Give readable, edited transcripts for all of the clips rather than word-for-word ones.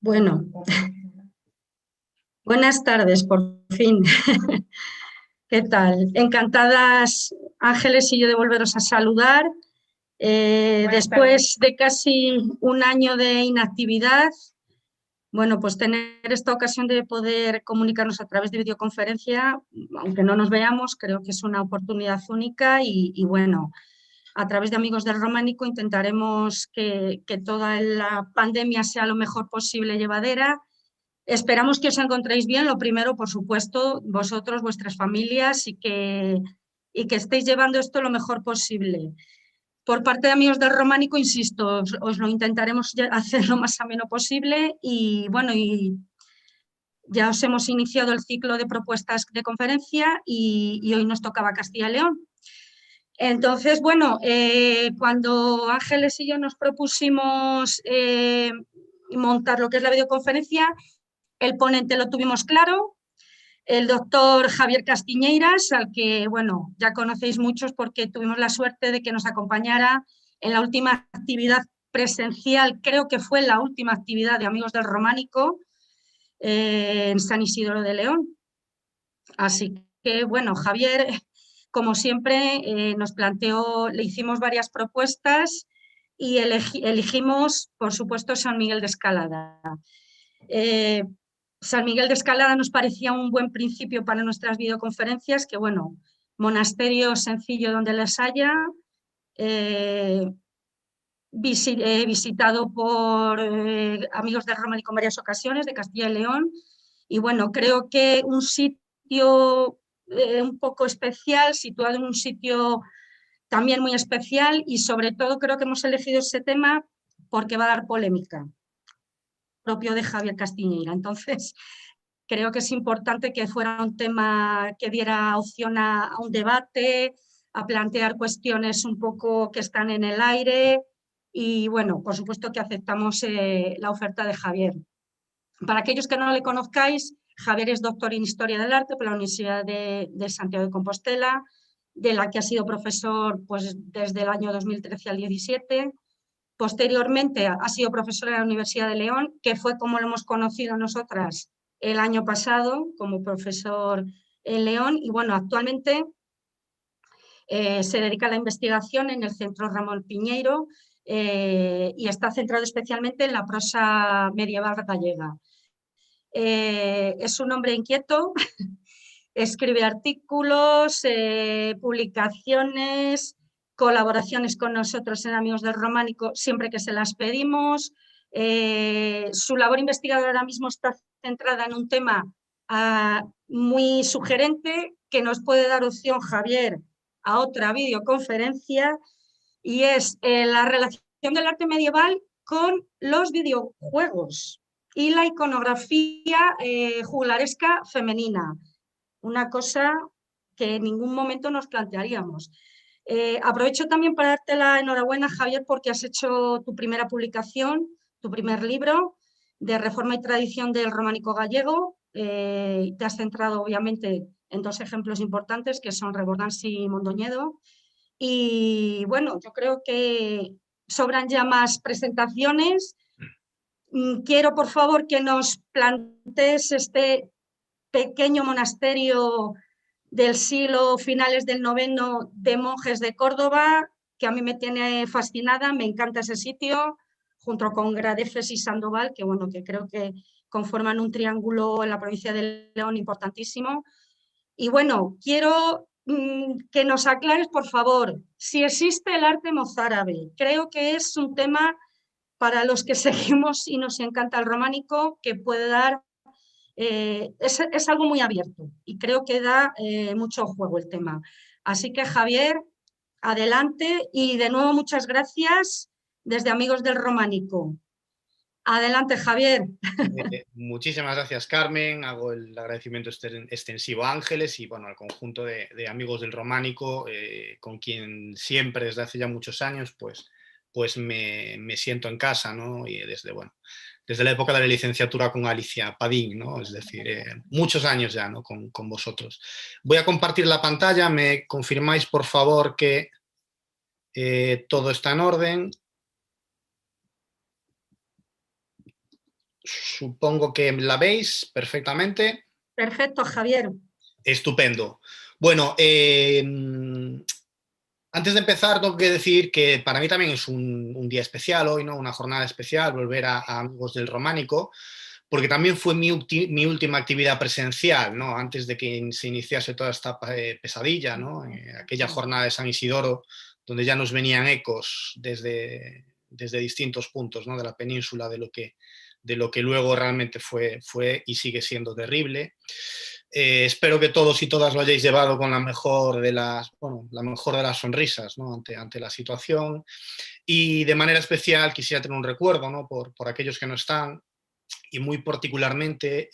Bueno, buenas tardes, por fin. ¿Qué tal? Encantadas, Ángeles y yo, de volveros a saludar. Después de casi un año de inactividad, bueno, pues tener esta ocasión de poder comunicarnos a través de videoconferencia, aunque no nos veamos, creo que es una oportunidad única y bueno, a través de Amigos del Románico intentaremos que toda la pandemia sea lo mejor posible llevadera. Esperamos que os encontréis bien. Lo primero, por supuesto, vosotros, vuestras familias y que estéis llevando esto lo mejor posible. Por parte de Amigos del Románico, insisto, os lo intentaremos hacer lo más ameno posible y bueno, y ya os hemos iniciado el ciclo de propuestas de conferencia y hoy nos tocaba Castilla y León. Entonces, bueno, cuando Ángeles y yo nos propusimos montar lo que es la videoconferencia, el ponente lo tuvimos claro, el doctor Javier Castiñeiras, al que, bueno, ya conocéis muchos porque tuvimos la suerte de que nos acompañara en la última actividad presencial, creo que fue la última actividad de Amigos del Románico en San Isidro de León. Así que, bueno, Javier, como siempre, nos planteó, le hicimos varias propuestas y elegimos, por supuesto, San Miguel de Escalada. San Miguel de Escalada nos parecía un buen principio para nuestras videoconferencias, que bueno, monasterio sencillo donde las haya, visitado por Amigos del Románico en varias ocasiones, de Castilla y León, y bueno, creo que un sitio un poco especial, situado en un sitio también muy especial y sobre todo creo que hemos elegido ese tema porque va a dar polémica, propio de Javier Castiñeira. Entonces, creo que es importante que fuera un tema que diera opción a un debate, a plantear cuestiones un poco que están en el aire y bueno, por supuesto que aceptamos la oferta de Javier. Para aquellos que no le conozcáis, Javier es doctor en Historia del Arte por la Universidad de Santiago de Compostela, de la que ha sido profesor pues, desde el año 2013 al 2017. Posteriormente ha sido profesor en la Universidad de León, que fue como lo hemos conocido nosotras el año pasado como profesor en León. Y bueno, actualmente se dedica a la investigación en el Centro Ramón Piñeiro y está centrado especialmente en la prosa medieval gallega. Es un hombre inquieto, escribe artículos, publicaciones, colaboraciones con nosotros en Amigos del Románico siempre que se las pedimos. Su labor investigadora ahora mismo está centrada en un tema muy sugerente que nos puede dar opción, Javier, a otra videoconferencia y es la relación del arte medieval con los videojuegos y la iconografía juglaresca femenina, una cosa que en ningún momento nos plantearíamos. Aprovecho también para darte la enhorabuena, Javier, porque has hecho tu primera publicación, tu primer libro de Reforma y Tradición del Románico Gallego. Te has centrado, obviamente, en dos ejemplos importantes, que son Rebordans y Mondoñedo. Y bueno, yo creo que sobran ya más presentaciones. Quiero, por favor, que nos plantees este pequeño monasterio del siglo finales del noveno de monjes de Córdoba, que a mí me tiene fascinada, me encanta ese sitio, junto con Gradefes y Sandoval, que bueno, que creo que conforman un triángulo en la provincia de León importantísimo. Y bueno, quiero que nos aclares, por favor, si existe el arte mozárabe. Creo que es un tema para los que seguimos y nos encanta el románico, que puede dar, es algo muy abierto y creo que da mucho juego el tema. Así que Javier, adelante y de nuevo muchas gracias desde Amigos del Románico. Adelante, Javier. Muchísimas gracias, Carmen. Hago el agradecimiento extensivo a Ángeles y bueno, al conjunto de Amigos del Románico, con quien siempre desde hace ya muchos años pues me siento en casa, ¿no? Y desde la época de la licenciatura con Alicia Padín, ¿no? Es decir, muchos años ya, ¿no? con vosotros. Voy a compartir la pantalla. ¿Me confirmáis, por favor, que todo está en orden? Supongo que la veis perfectamente. Perfecto, Javier. Estupendo. Bueno, antes de empezar, tengo que decir que para mí también es un día especial hoy, ¿no? Una jornada especial, volver a Amigos del Románico, porque también fue mi última actividad presencial, ¿no? Antes de que se iniciase toda esta pesadilla, ¿no? Aquella jornada de San Isidoro, donde ya nos venían ecos desde distintos puntos, ¿no? De la península, de lo que luego realmente fue y sigue siendo terrible. Espero que todos y todas lo hayáis llevado con la mejor de las sonrisas, ¿no? ante la situación. Y de manera especial quisiera tener un recuerdo, ¿no? por aquellos que no están, y muy particularmente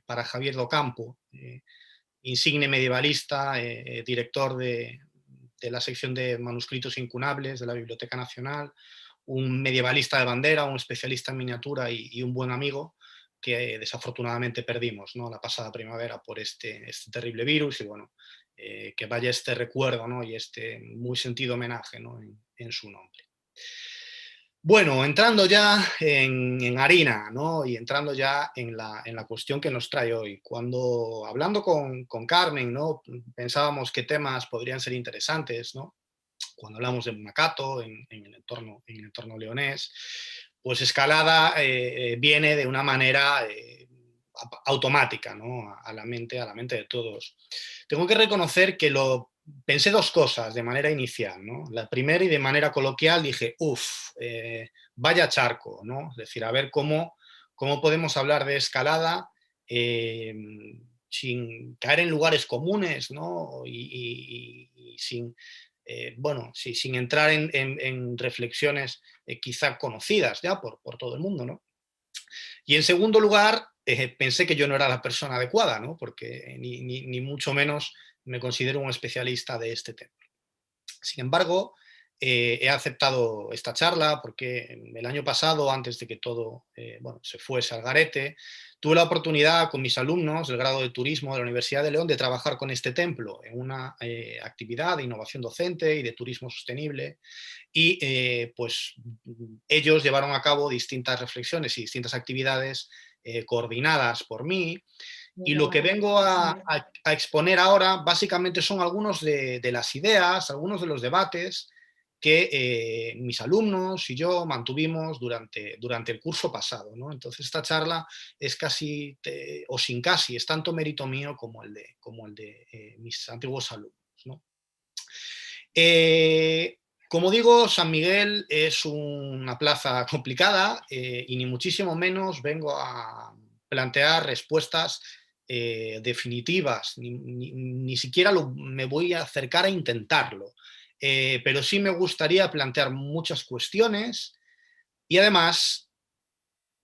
para Javier Docampo, insigne medievalista, director de la sección de manuscritos incunables de la Biblioteca Nacional, un medievalista de bandera, un especialista en miniatura y un buen amigo que desafortunadamente perdimos, ¿no? La pasada primavera por este terrible virus, y bueno, que vaya este recuerdo, ¿no? Y este muy sentido homenaje, ¿no? en su nombre. Bueno, entrando ya en harina, ¿no? Y entrando ya en la cuestión que nos trae hoy. Cuando hablando con Carmen, ¿no? Pensábamos qué temas podrían ser interesantes, ¿no? Cuando hablamos de Macato en el entorno leonés, pues Escalada viene de una manera automática, ¿no? a la mente de todos. Tengo que reconocer que pensé dos cosas de manera inicial, ¿no? La primera, y de manera coloquial, dije, vaya charco, ¿no? Es decir, a ver cómo podemos hablar de Escalada sin caer en lugares comunes, ¿no? Y sin, sí, sin entrar en reflexiones quizá conocidas ya por todo el mundo, ¿no? Y en segundo lugar, pensé que yo no era la persona adecuada, ¿no? Porque ni mucho menos me considero un especialista de este tema. Sin embargo, he aceptado esta charla porque el año pasado, antes de que todo se fuese al garete, tuve la oportunidad con mis alumnos del grado de turismo de la Universidad de León de trabajar con este templo en una actividad de innovación docente y de turismo sostenible, y pues ellos llevaron a cabo distintas reflexiones y distintas actividades coordinadas por mí, y lo que vengo a exponer ahora básicamente son algunos de las ideas, algunos de los debates que mis alumnos y yo mantuvimos durante el curso pasado, ¿no? Entonces esta charla es casi, o sin casi, es tanto mérito mío como el de mis antiguos alumnos, ¿no? Como digo, San Miguel es una plaza complicada y ni muchísimo menos vengo a plantear respuestas definitivas, ni siquiera me voy a acercar a intentarlo, pero sí me gustaría plantear muchas cuestiones y además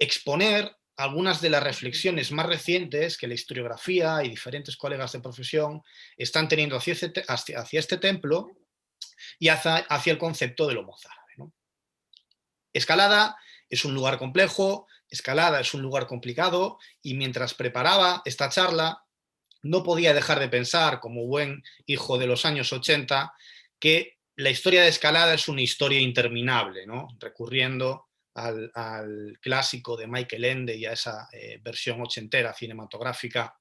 exponer algunas de las reflexiones más recientes que la historiografía y diferentes colegas de profesión están teniendo hacia este templo y hacia el concepto del homo zárabe, ¿no? Escalada es un lugar complejo, Escalada es un lugar complicado, y mientras preparaba esta charla no podía dejar de pensar, como buen hijo de los años 80, que la historia de Escalada es una historia interminable, ¿no? Recurriendo al clásico de Michael Ende y a esa versión ochentera cinematográfica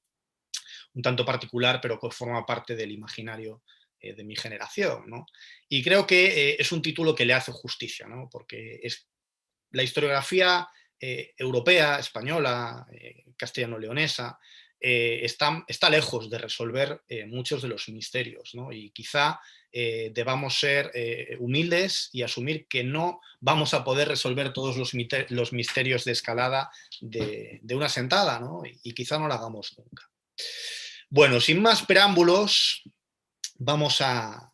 un tanto particular, pero que forma parte del imaginario de mi generación, ¿no? Y creo que es un título que le hace justicia, ¿no? Porque es la historiografía europea, española, castellano-leonesa, está lejos de resolver muchos de los misterios, ¿no? Y quizá debamos ser humildes y asumir que no vamos a poder resolver todos los misterios de Escalada de una sentada, ¿no? Y quizá no lo hagamos nunca. Bueno, sin más preámbulos, vamos a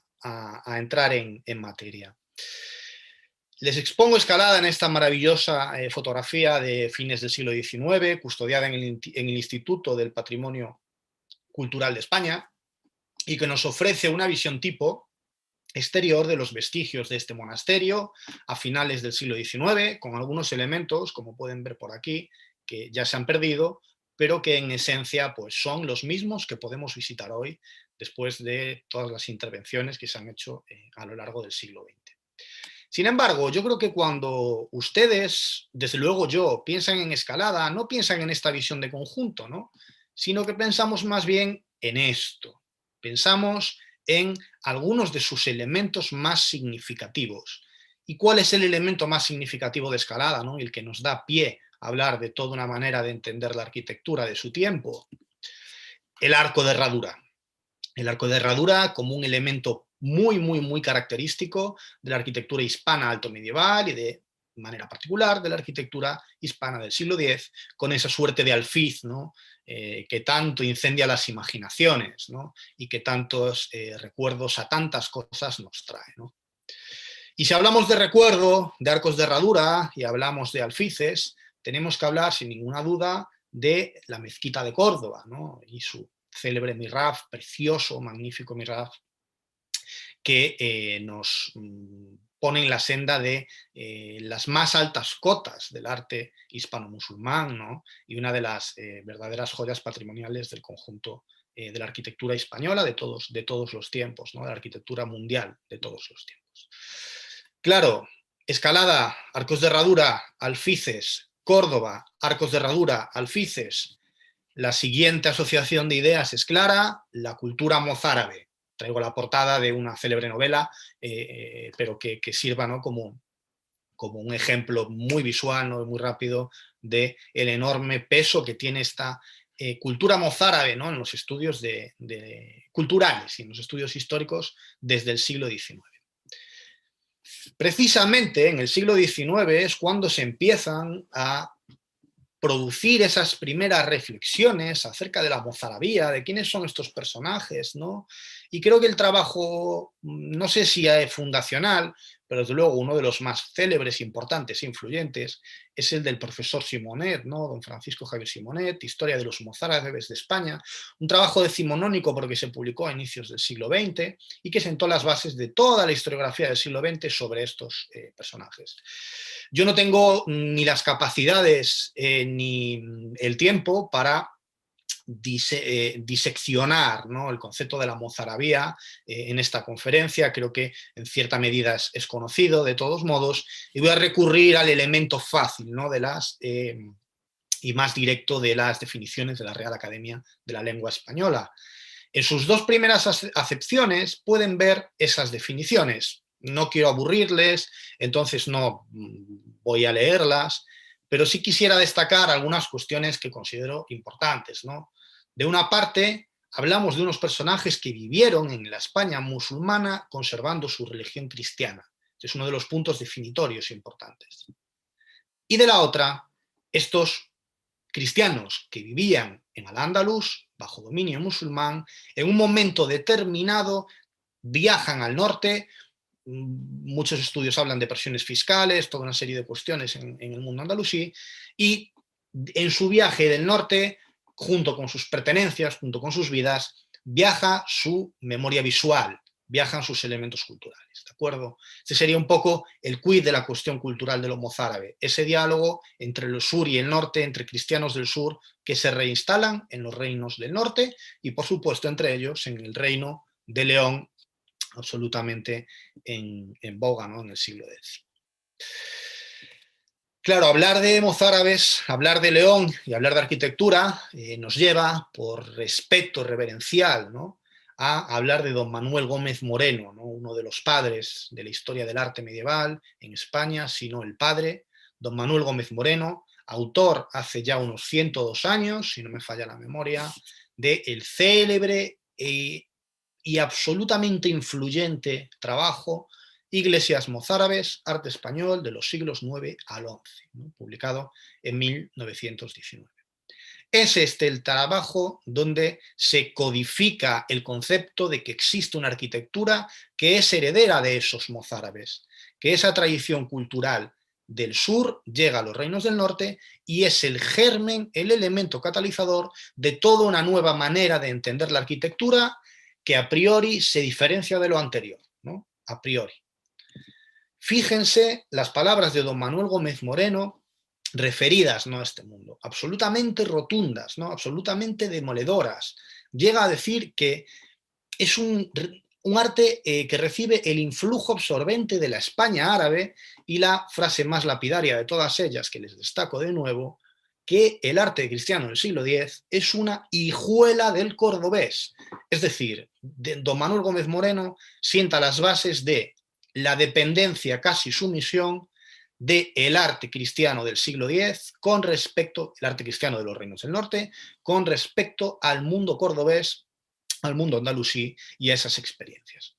entrar en materia. Les expongo Escalada en esta maravillosa fotografía de fines del siglo XIX, custodiada en el Instituto del Patrimonio Cultural de España, y que nos ofrece una visión tipo exterior de los vestigios de este monasterio a finales del siglo XIX, con algunos elementos, como pueden ver por aquí, que ya se han perdido, pero que en esencia pues, son los mismos que podemos visitar hoy después de todas las intervenciones que se han hecho a lo largo del siglo XX. Sin embargo, yo creo que cuando ustedes, desde luego yo, piensan en Escalada, no piensan en esta visión de conjunto, ¿no? Sino que pensamos más bien en esto. Pensamos en algunos de sus elementos más significativos. ¿Y cuál es el elemento más significativo de Escalada, ¿no? El que nos da pie a hablar de toda una manera de entender la arquitectura de su tiempo? El arco de herradura. El arco de herradura como un elemento muy característico de la arquitectura hispana alto medieval y de manera particular de la arquitectura hispana del siglo X, con esa suerte de alfiz, ¿no? Que tanto incendia las imaginaciones, ¿no? Y que tantos recuerdos a tantas cosas nos trae, ¿no? Y si hablamos de recuerdo, de arcos de herradura y hablamos de alfices, tenemos que hablar sin ninguna duda de la mezquita de Córdoba, ¿no? Y su célebre mihrab, precioso, magnífico mihrab, que nos pone en la senda de las más altas cotas del arte hispano-musulmán, ¿no? Y una de las verdaderas joyas patrimoniales del conjunto de la arquitectura española de todos los tiempos, ¿no? De la arquitectura mundial de todos los tiempos. Claro, Escalada, arcos de herradura, alfices, Córdoba, arcos de herradura, alfices. La siguiente asociación de ideas es clara, la cultura mozárabe. Traigo la portada de una célebre novela, pero que sirva, ¿no? como un ejemplo muy visual, ¿no? Muy rápido del enorme peso que tiene esta cultura mozárabe, ¿no? En los estudios culturales y en los estudios históricos desde el siglo XIX. Precisamente en el siglo XIX es cuando se empiezan a producir esas primeras reflexiones acerca de la mozarabía, de quiénes son estos personajes, ¿no? Y creo que el trabajo, no sé si es fundacional, pero desde luego uno de los más célebres, importantes e influyentes es el del profesor Simonet, ¿no? Don Francisco Javier Simonet, Historia de los mozárabes de España, un trabajo decimonónico porque se publicó a inicios del siglo XX y que sentó las bases de toda la historiografía del siglo XX sobre estos personajes. Yo no tengo ni las capacidades ni el tiempo para diseccionar, ¿no? El concepto de la mozarabía en esta conferencia. Creo que en cierta medida es conocido de todos modos y voy a recurrir al elemento fácil, ¿no? Y más directo de las definiciones de la Real Academia de la Lengua Española. En sus dos primeras acepciones pueden ver esas definiciones. No quiero aburrirles, entonces no voy a leerlas, pero sí quisiera destacar algunas cuestiones que considero importantes, ¿no? De una parte, hablamos de unos personajes que vivieron en la España musulmana conservando su religión cristiana. Este es uno de los puntos definitorios importantes. Y de la otra, estos cristianos que vivían en Al-Ándalus, bajo dominio musulmán, en un momento determinado viajan al norte. Muchos estudios hablan de presiones fiscales, toda una serie de cuestiones en el mundo andalusí, y en su viaje del norte, junto con sus pertenencias, junto con sus vidas, viaja su memoria visual, viajan sus elementos culturales, ¿de acuerdo? Este sería un poco el quid de la cuestión cultural de lo mozárabe, ese diálogo entre el sur y el norte, entre cristianos del sur que se reinstalan en los reinos del norte y, por supuesto, entre ellos en el reino de León, absolutamente en boga, ¿no? En el siglo X. Claro, hablar de mozárabes, hablar de León y hablar de arquitectura nos lleva, por respeto reverencial, ¿no?, a hablar de don Manuel Gómez Moreno, ¿no?, uno de los padres de la historia del arte medieval en España, si no el padre. Don Manuel Gómez Moreno, autor hace ya unos 102 años, si no me falla la memoria, de el célebre y absolutamente influyente trabajo Iglesias mozárabes, arte español de los siglos IX al XI, ¿no?, publicado en 1919. Es este el trabajo donde se codifica el concepto de que existe una arquitectura que es heredera de esos mozárabes, que esa tradición cultural del sur llega a los reinos del norte y es el germen, el elemento catalizador de toda una nueva manera de entender la arquitectura que a priori se diferencia de lo anterior, ¿no? A priori. Fíjense las palabras de don Manuel Gómez Moreno referidas, ¿no?, a este mundo, absolutamente rotundas, ¿no?, absolutamente demoledoras. Llega a decir que es un un arte que recibe el influjo absorbente de la España árabe y la frase más lapidaria de todas ellas, que les destaco de nuevo, que el arte cristiano del siglo X es una hijuela del cordobés. Es decir, don Manuel Gómez Moreno sienta las bases de la dependencia, casi sumisión, del arte cristiano del siglo X con respecto, el arte cristiano de los reinos del norte, con respecto al mundo cordobés, al mundo andalusí y a esas experiencias.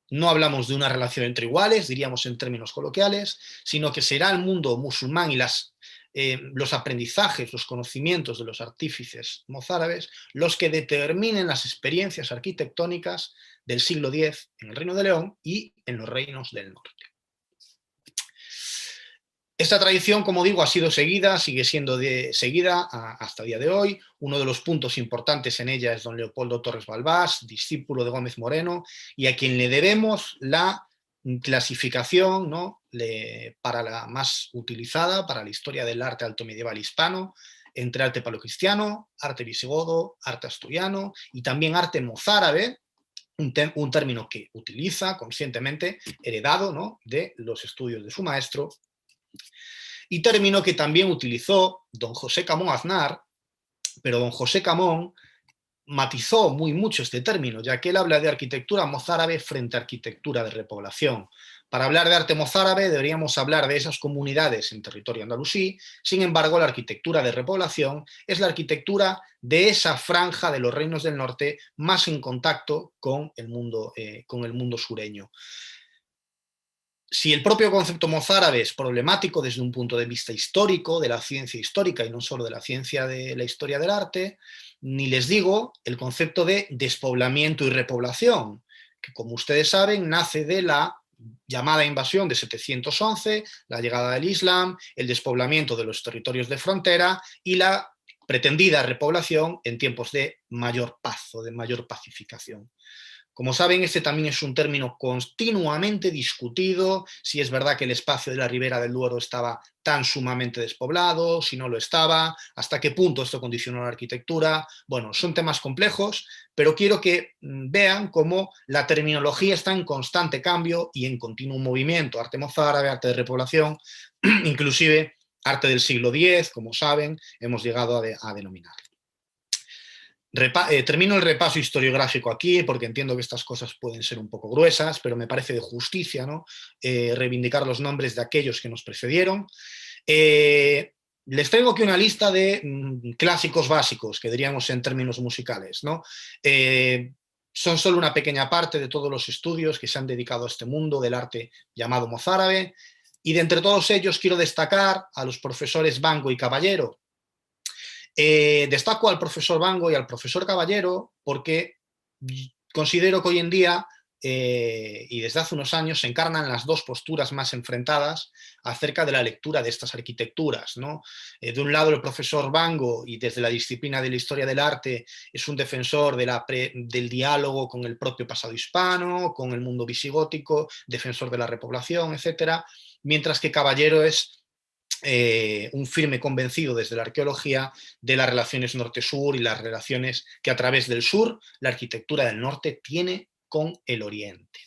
No hablamos de una relación entre iguales, diríamos en términos coloquiales, sino que será el mundo musulmán y los aprendizajes, los conocimientos de los artífices mozárabes los que determinen las experiencias arquitectónicas del siglo X en el Reino de León y en los reinos del norte. Esta tradición, como digo, ha sido seguida, sigue siendo seguida hasta el día de hoy. Uno de los puntos importantes en ella es don Leopoldo Torres Balbás, discípulo de Gómez Moreno, y a quien le debemos la clasificación, ¿no?, para la más utilizada para la historia del arte alto medieval hispano, entre arte paleocristiano, arte visigodo, arte asturiano y también arte mozárabe, un término que utiliza conscientemente, heredado, ¿no?, de los estudios de su maestro, y término que también utilizó don José Camón Aznar, pero don José Camón matizó muy mucho este término, ya que él habla de arquitectura mozárabe frente a arquitectura de repoblación. Para hablar de arte mozárabe deberíamos hablar de esas comunidades en territorio andalusí. Sin embargo, la arquitectura de repoblación es la arquitectura de esa franja de los reinos del norte más en contacto con el mundo sureño. Si el propio concepto mozárabe es problemático desde un punto de vista histórico, de la ciencia histórica y no solo de la ciencia de la historia del arte, ni les digo el concepto de despoblamiento y repoblación, que como ustedes saben nace de la llamada invasión de 711, la llegada del Islam, el despoblamiento de los territorios de frontera y la pretendida repoblación en tiempos de mayor paz o de mayor pacificación. Como saben, este también es un término continuamente discutido, si es verdad que el espacio de la Ribera del Duero estaba tan sumamente despoblado, si no lo estaba, hasta qué punto esto condicionó la arquitectura. Bueno, son temas complejos, pero quiero que vean cómo la terminología está en constante cambio y en continuo movimiento. Arte mozárabe, arte de repoblación, inclusive arte del siglo X, como saben, hemos llegado a denominar. Termino el repaso historiográfico aquí porque entiendo que estas cosas pueden ser un poco gruesas, pero me parece de justicia, ¿no?, reivindicar los nombres de aquellos que nos precedieron. Les traigo aquí una lista de clásicos básicos, que diríamos en términos musicales, ¿no? Son solo una pequeña parte de todos los estudios que se han dedicado a este mundo del arte llamado mozárabe, y de entre todos ellos quiero destacar a los profesores Bango y Caballero. Destaco al profesor Bango y al profesor Caballero porque considero que hoy en día y desde hace unos años se encarnan las dos posturas más enfrentadas acerca de la lectura de estas arquitecturas, ¿no? De un lado, el profesor Bango, y desde la disciplina de la historia del arte, es un defensor del diálogo con el propio pasado hispano, con el mundo visigótico, defensor de la repoblación, etc. Mientras que Caballero es un firme convencido desde la arqueología de las relaciones norte-sur y las relaciones que a través del sur la arquitectura del norte tiene con el oriente.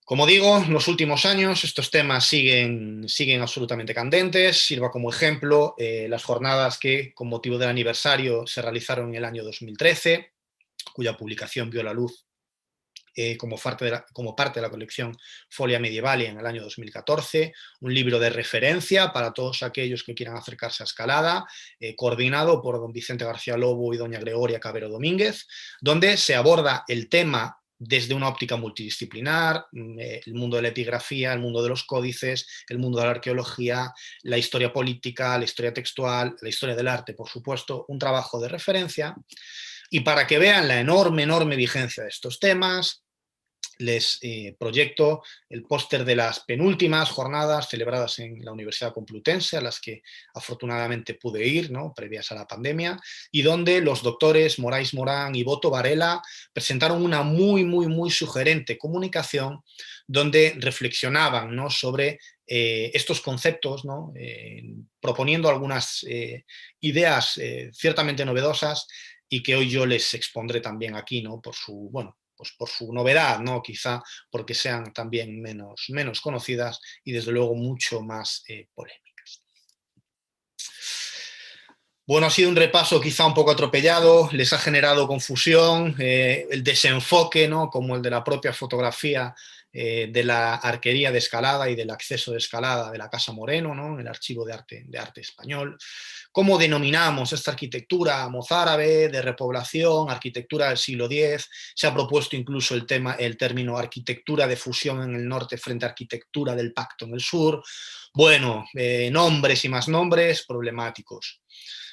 Como digo, en los últimos años estos temas siguen absolutamente candentes. Sirva como ejemplo las jornadas que con motivo del aniversario se realizaron en el año 2013, cuya publicación vio la luz como parte de la colección Folia Medievalia en el año 2014, un libro de referencia para todos aquellos que quieran acercarse a Escalada, coordinado por don Vicente García Lobo y doña Gregoria Cabero Domínguez, donde se aborda el tema desde una óptica multidisciplinar, el mundo de la epigrafía, el mundo de los códices, el mundo de la arqueología, la historia política, la historia textual, la historia del arte, por supuesto, un trabajo de referencia. Y para que vean la enorme vigencia de estos temas, les proyecto el póster de las penúltimas jornadas celebradas en la Universidad Complutense, a las que afortunadamente pude ir, ¿no?, previas a la pandemia, y donde los doctores Moraes Morán y Boto Varela presentaron una muy sugerente comunicación donde reflexionaban, ¿no?, sobre estos conceptos, ¿no?, proponiendo algunas ideas ciertamente novedosas y que hoy yo les expondré también aquí, ¿no? Por su, bueno, pues por su novedad, ¿no? Quizá porque sean también menos conocidas y desde luego mucho más polémicas. Bueno, ha sido un repaso quizá un poco atropellado, les ha generado confusión, el desenfoque, ¿no? Como el de la propia fotografía de la arquería de Escalada y del acceso de Escalada de la Casa Moreno, ¿no? En el Archivo de Arte Español. ¿Cómo denominamos esta arquitectura mozárabe de repoblación, arquitectura del siglo X? Se ha propuesto incluso el término arquitectura de fusión en el norte frente a arquitectura del pacto en el sur. Bueno, nombres y más nombres problemáticos.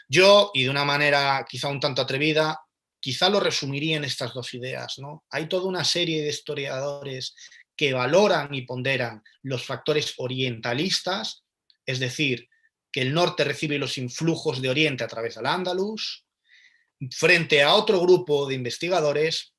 Yo, y de una manera quizá un tanto atrevida, quizá lo resumiría en estas dos ideas, ¿no? Hay toda una serie de historiadores que valoran y ponderan los factores orientalistas, es decir, que el norte recibe los influjos de Oriente a través del Andalus, frente a otro grupo de investigadores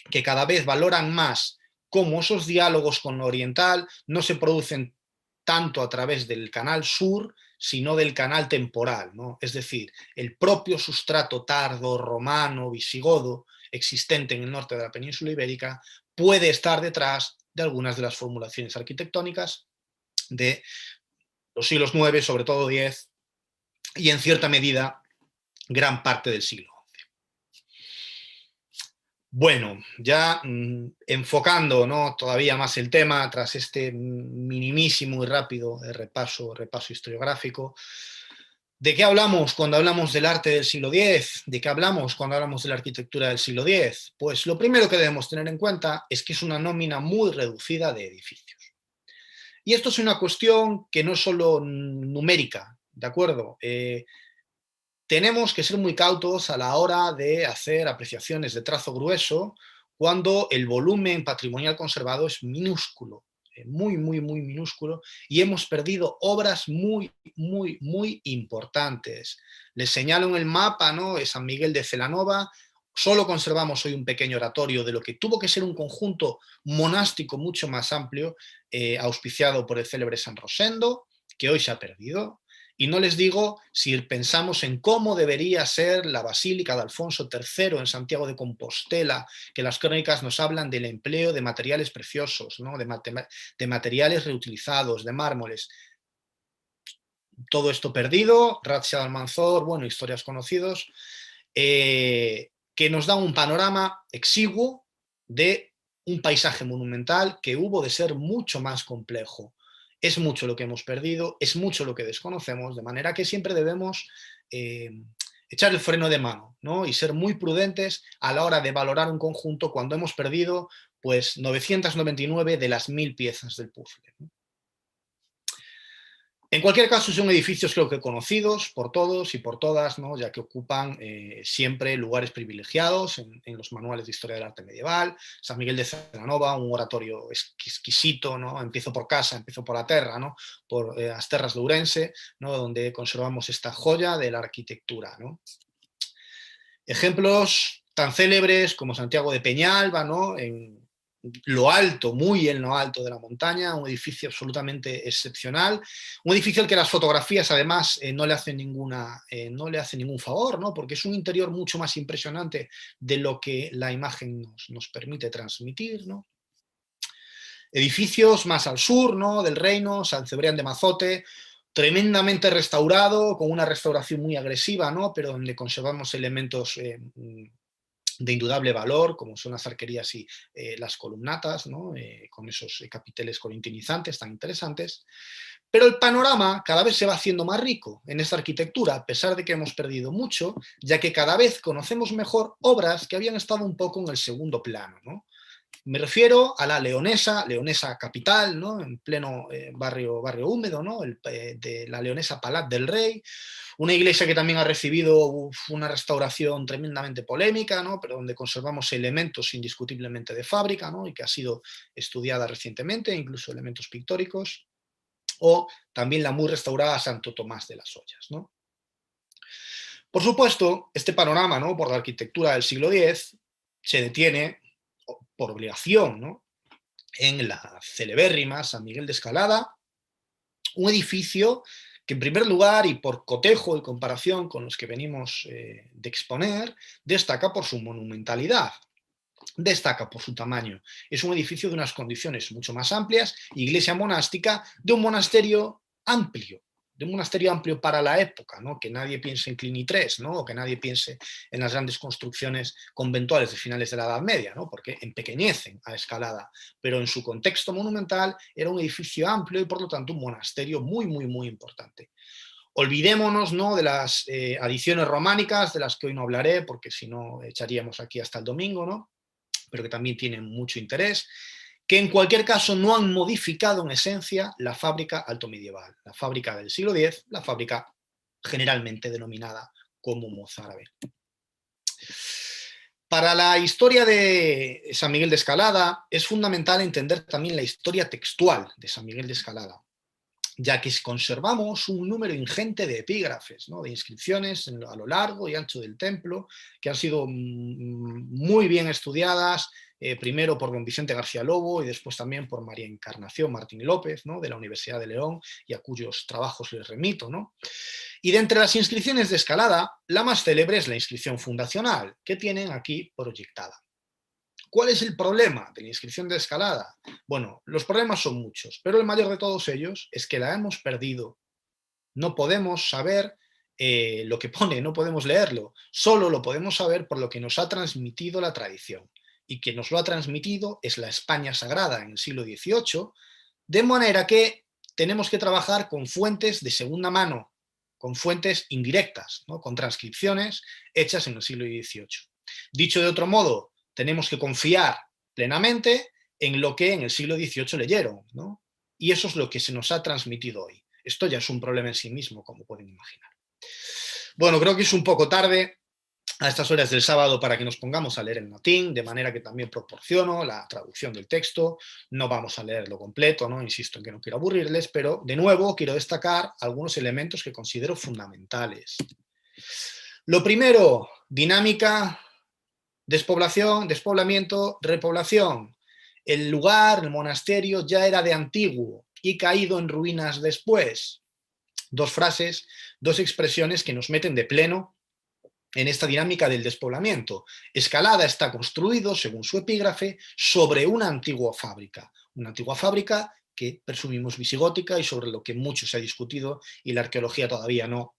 que cada vez valoran más cómo esos diálogos con lo oriental no se producen tanto a través del canal sur, sino del canal temporal, ¿no? Es decir, el propio sustrato tardo, romano, visigodo, existente en el norte de la península ibérica, puede estar detrás de algunas de las formulaciones arquitectónicas de los siglos IX, sobre todo X, y en cierta medida gran parte del siglo XI. Bueno, ya enfocando, ¿no? Todavía más el tema, tras este minimísimo y rápido repaso historiográfico, ¿de qué hablamos cuando hablamos del arte del siglo X? ¿De qué hablamos cuando hablamos de la arquitectura del siglo X? Pues lo primero que debemos tener en cuenta es que es una nómina muy reducida de edificios. Y esto es una cuestión que no es solo numérica, ¿de acuerdo? Tenemos que ser muy cautos a la hora de hacer apreciaciones de trazo grueso cuando el volumen patrimonial conservado es minúsculo, muy minúsculo, y hemos perdido obras muy importantes. Les señalo en el mapa, ¿no? San Miguel de Celanova. Solo conservamos hoy un pequeño oratorio de lo que tuvo que ser un conjunto monástico mucho más amplio, auspiciado por el célebre San Rosendo, que hoy se ha perdido. Y no les digo si pensamos en cómo debería ser la Basílica de Alfonso III en Santiago de Compostela, que las crónicas nos hablan del empleo de materiales preciosos, ¿no? de materiales reutilizados, de mármoles. Todo esto perdido, Ratziad Almanzor, bueno, historias conocidos, que nos da un panorama exiguo de un paisaje monumental que hubo de ser mucho más complejo. Es mucho lo que hemos perdido, es mucho lo que desconocemos, de manera que siempre debemos echar el freno de mano, ¿no? Y ser muy prudentes a la hora de valorar un conjunto cuando hemos perdido pues 999 de las 1000 piezas del puzzle, ¿no? En cualquier caso, son edificios creo que conocidos por todos y por todas, ¿no? Ya que ocupan siempre lugares privilegiados en los manuales de historia del arte medieval. San Miguel de Celanova, un oratorio exquisito, ¿no? Empiezo por casa, empiezo por la terra, ¿no? Por las terras de Ourense, ¿no? Donde conservamos esta joya de la arquitectura, ¿no? Ejemplos tan célebres como Santiago de Peñalba, ¿no? En lo alto, muy en lo alto de la montaña, un edificio absolutamente excepcional, un edificio al que las fotografías además no le hacen ningún favor, ¿no? Porque es un interior mucho más impresionante de lo que la imagen nos permite transmitir, ¿no? Edificios más al sur, ¿no? Del reino, San Cebrián de Mazote, tremendamente restaurado, con una restauración muy agresiva, ¿no? Pero donde conservamos elementos de indudable valor, como son las arquerías y las columnatas, ¿no? Con esos capiteles corintinizantes tan interesantes. Pero el panorama cada vez se va haciendo más rico en esta arquitectura, a pesar de que hemos perdido mucho, ya que cada vez conocemos mejor obras que habían estado un poco en el segundo plano, ¿no? Me refiero a la Leonesa capital, ¿no? En pleno barrio húmedo, ¿no? De la Leonesa Palat del Rey, una iglesia que también ha recibido una restauración tremendamente polémica, ¿no? Pero donde conservamos elementos indiscutiblemente de fábrica, ¿no? Y que ha sido estudiada recientemente, incluso elementos pictóricos, o también la muy restaurada Santo Tomás de las Ollas, ¿no? Por supuesto, este panorama, ¿no? Por la arquitectura del siglo X se detiene por obligación, ¿no? En la celebérrima San Miguel de Escalada, un edificio que en primer lugar, y por cotejo y comparación con los que venimos de exponer, destaca por su monumentalidad, destaca por su tamaño. Es un edificio de unas condiciones mucho más amplias, iglesia monástica de un monasterio amplio, para la época, ¿no? Que nadie piense en Cluny III, ¿no? O que nadie piense en las grandes construcciones conventuales de finales de la Edad Media, ¿no? Porque empequeñecen a escalada, pero en su contexto monumental era un edificio amplio y por lo tanto un monasterio muy, muy, muy importante. Olvidémonos, ¿no?, de las adiciones románicas, de las que hoy no hablaré, porque si no echaríamos aquí hasta el domingo, ¿no?, pero que también tienen mucho interés, que en cualquier caso no han modificado en esencia la fábrica altomedieval, la fábrica del siglo X, la fábrica generalmente denominada como mozárabe. Para la historia de San Miguel de Escalada es fundamental entender también la historia textual de San Miguel de Escalada, ya que conservamos un número ingente de epígrafes, ¿no?, de inscripciones a lo largo y ancho del templo, que han sido muy bien estudiadas, primero por don Vicente García Lobo y después también por María Encarnación Martín López, ¿no?, de la Universidad de León, y a cuyos trabajos les remito, ¿no? Y de entre las inscripciones de Escalada, la más célebre es la inscripción fundacional, que tienen aquí proyectada. ¿Cuál es el problema de la inscripción de Escalada? Bueno, los problemas son muchos, pero el mayor de todos ellos es que la hemos perdido. No podemos saber lo que pone, no podemos leerlo, solo lo podemos saber por lo que nos ha transmitido la tradición. Y quien nos lo ha transmitido es la España Sagrada en el siglo XVIII, de manera que tenemos que trabajar con fuentes de segunda mano, con fuentes indirectas, ¿no?, con transcripciones hechas en el siglo XVIII. Dicho de otro modo, tenemos que confiar plenamente en lo que en el siglo XVIII leyeron, ¿no? Y eso es lo que se nos ha transmitido hoy. Esto ya es un problema en sí mismo, como pueden imaginar. Bueno, creo que es un poco tarde a estas horas del sábado para que nos pongamos a leer en latín, de manera que también proporciono la traducción del texto. No vamos a leerlo completo, ¿no? Insisto en que no quiero aburrirles, pero de nuevo quiero destacar algunos elementos que considero fundamentales. Lo primero, dinámica, despoblación, despoblamiento, repoblación. El lugar, el monasterio, ya era de antiguo y caído en ruinas después. Dos frases, dos expresiones que nos meten de pleno en esta dinámica del despoblamiento. Escalada está construido, según su epígrafe, sobre una antigua fábrica que presumimos visigótica y sobre lo que mucho se ha discutido y la arqueología todavía no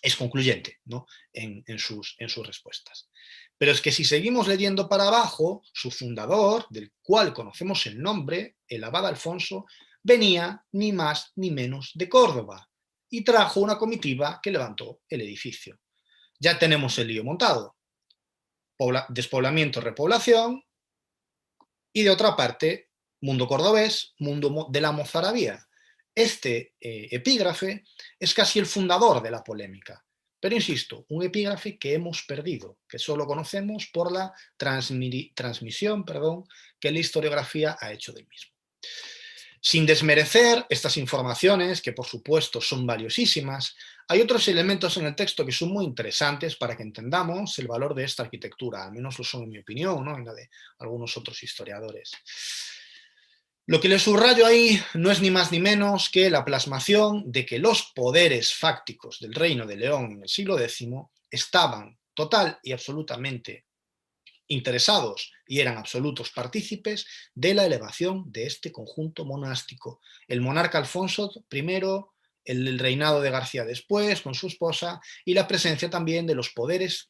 es concluyente, ¿no?, en sus respuestas. Pero es que si seguimos leyendo para abajo, su fundador, del cual conocemos el nombre, el abad Alfonso, venía ni más ni menos de Córdoba y trajo una comitiva que levantó el edificio. Ya tenemos el lío montado. Despoblamiento, repoblación, y de otra parte, mundo cordobés, mundo de la mozarabía. Este epígrafe es casi el fundador de la polémica, pero insisto, un epígrafe que hemos perdido, que solo conocemos por la transmisión que la historiografía ha hecho del mismo. Sin desmerecer estas informaciones, que por supuesto son valiosísimas, hay otros elementos en el texto que son muy interesantes para que entendamos el valor de esta arquitectura, al menos lo son en mi opinión, ¿no?, en la de algunos otros historiadores. Lo que le subrayo ahí no es ni más ni menos que la plasmación de que los poderes fácticos del Reino de León en el siglo X estaban total y absolutamente interesados y eran absolutos partícipes de la elevación de este conjunto monástico. El monarca Alfonso I, el reinado de García después, con su esposa, y la presencia también de los poderes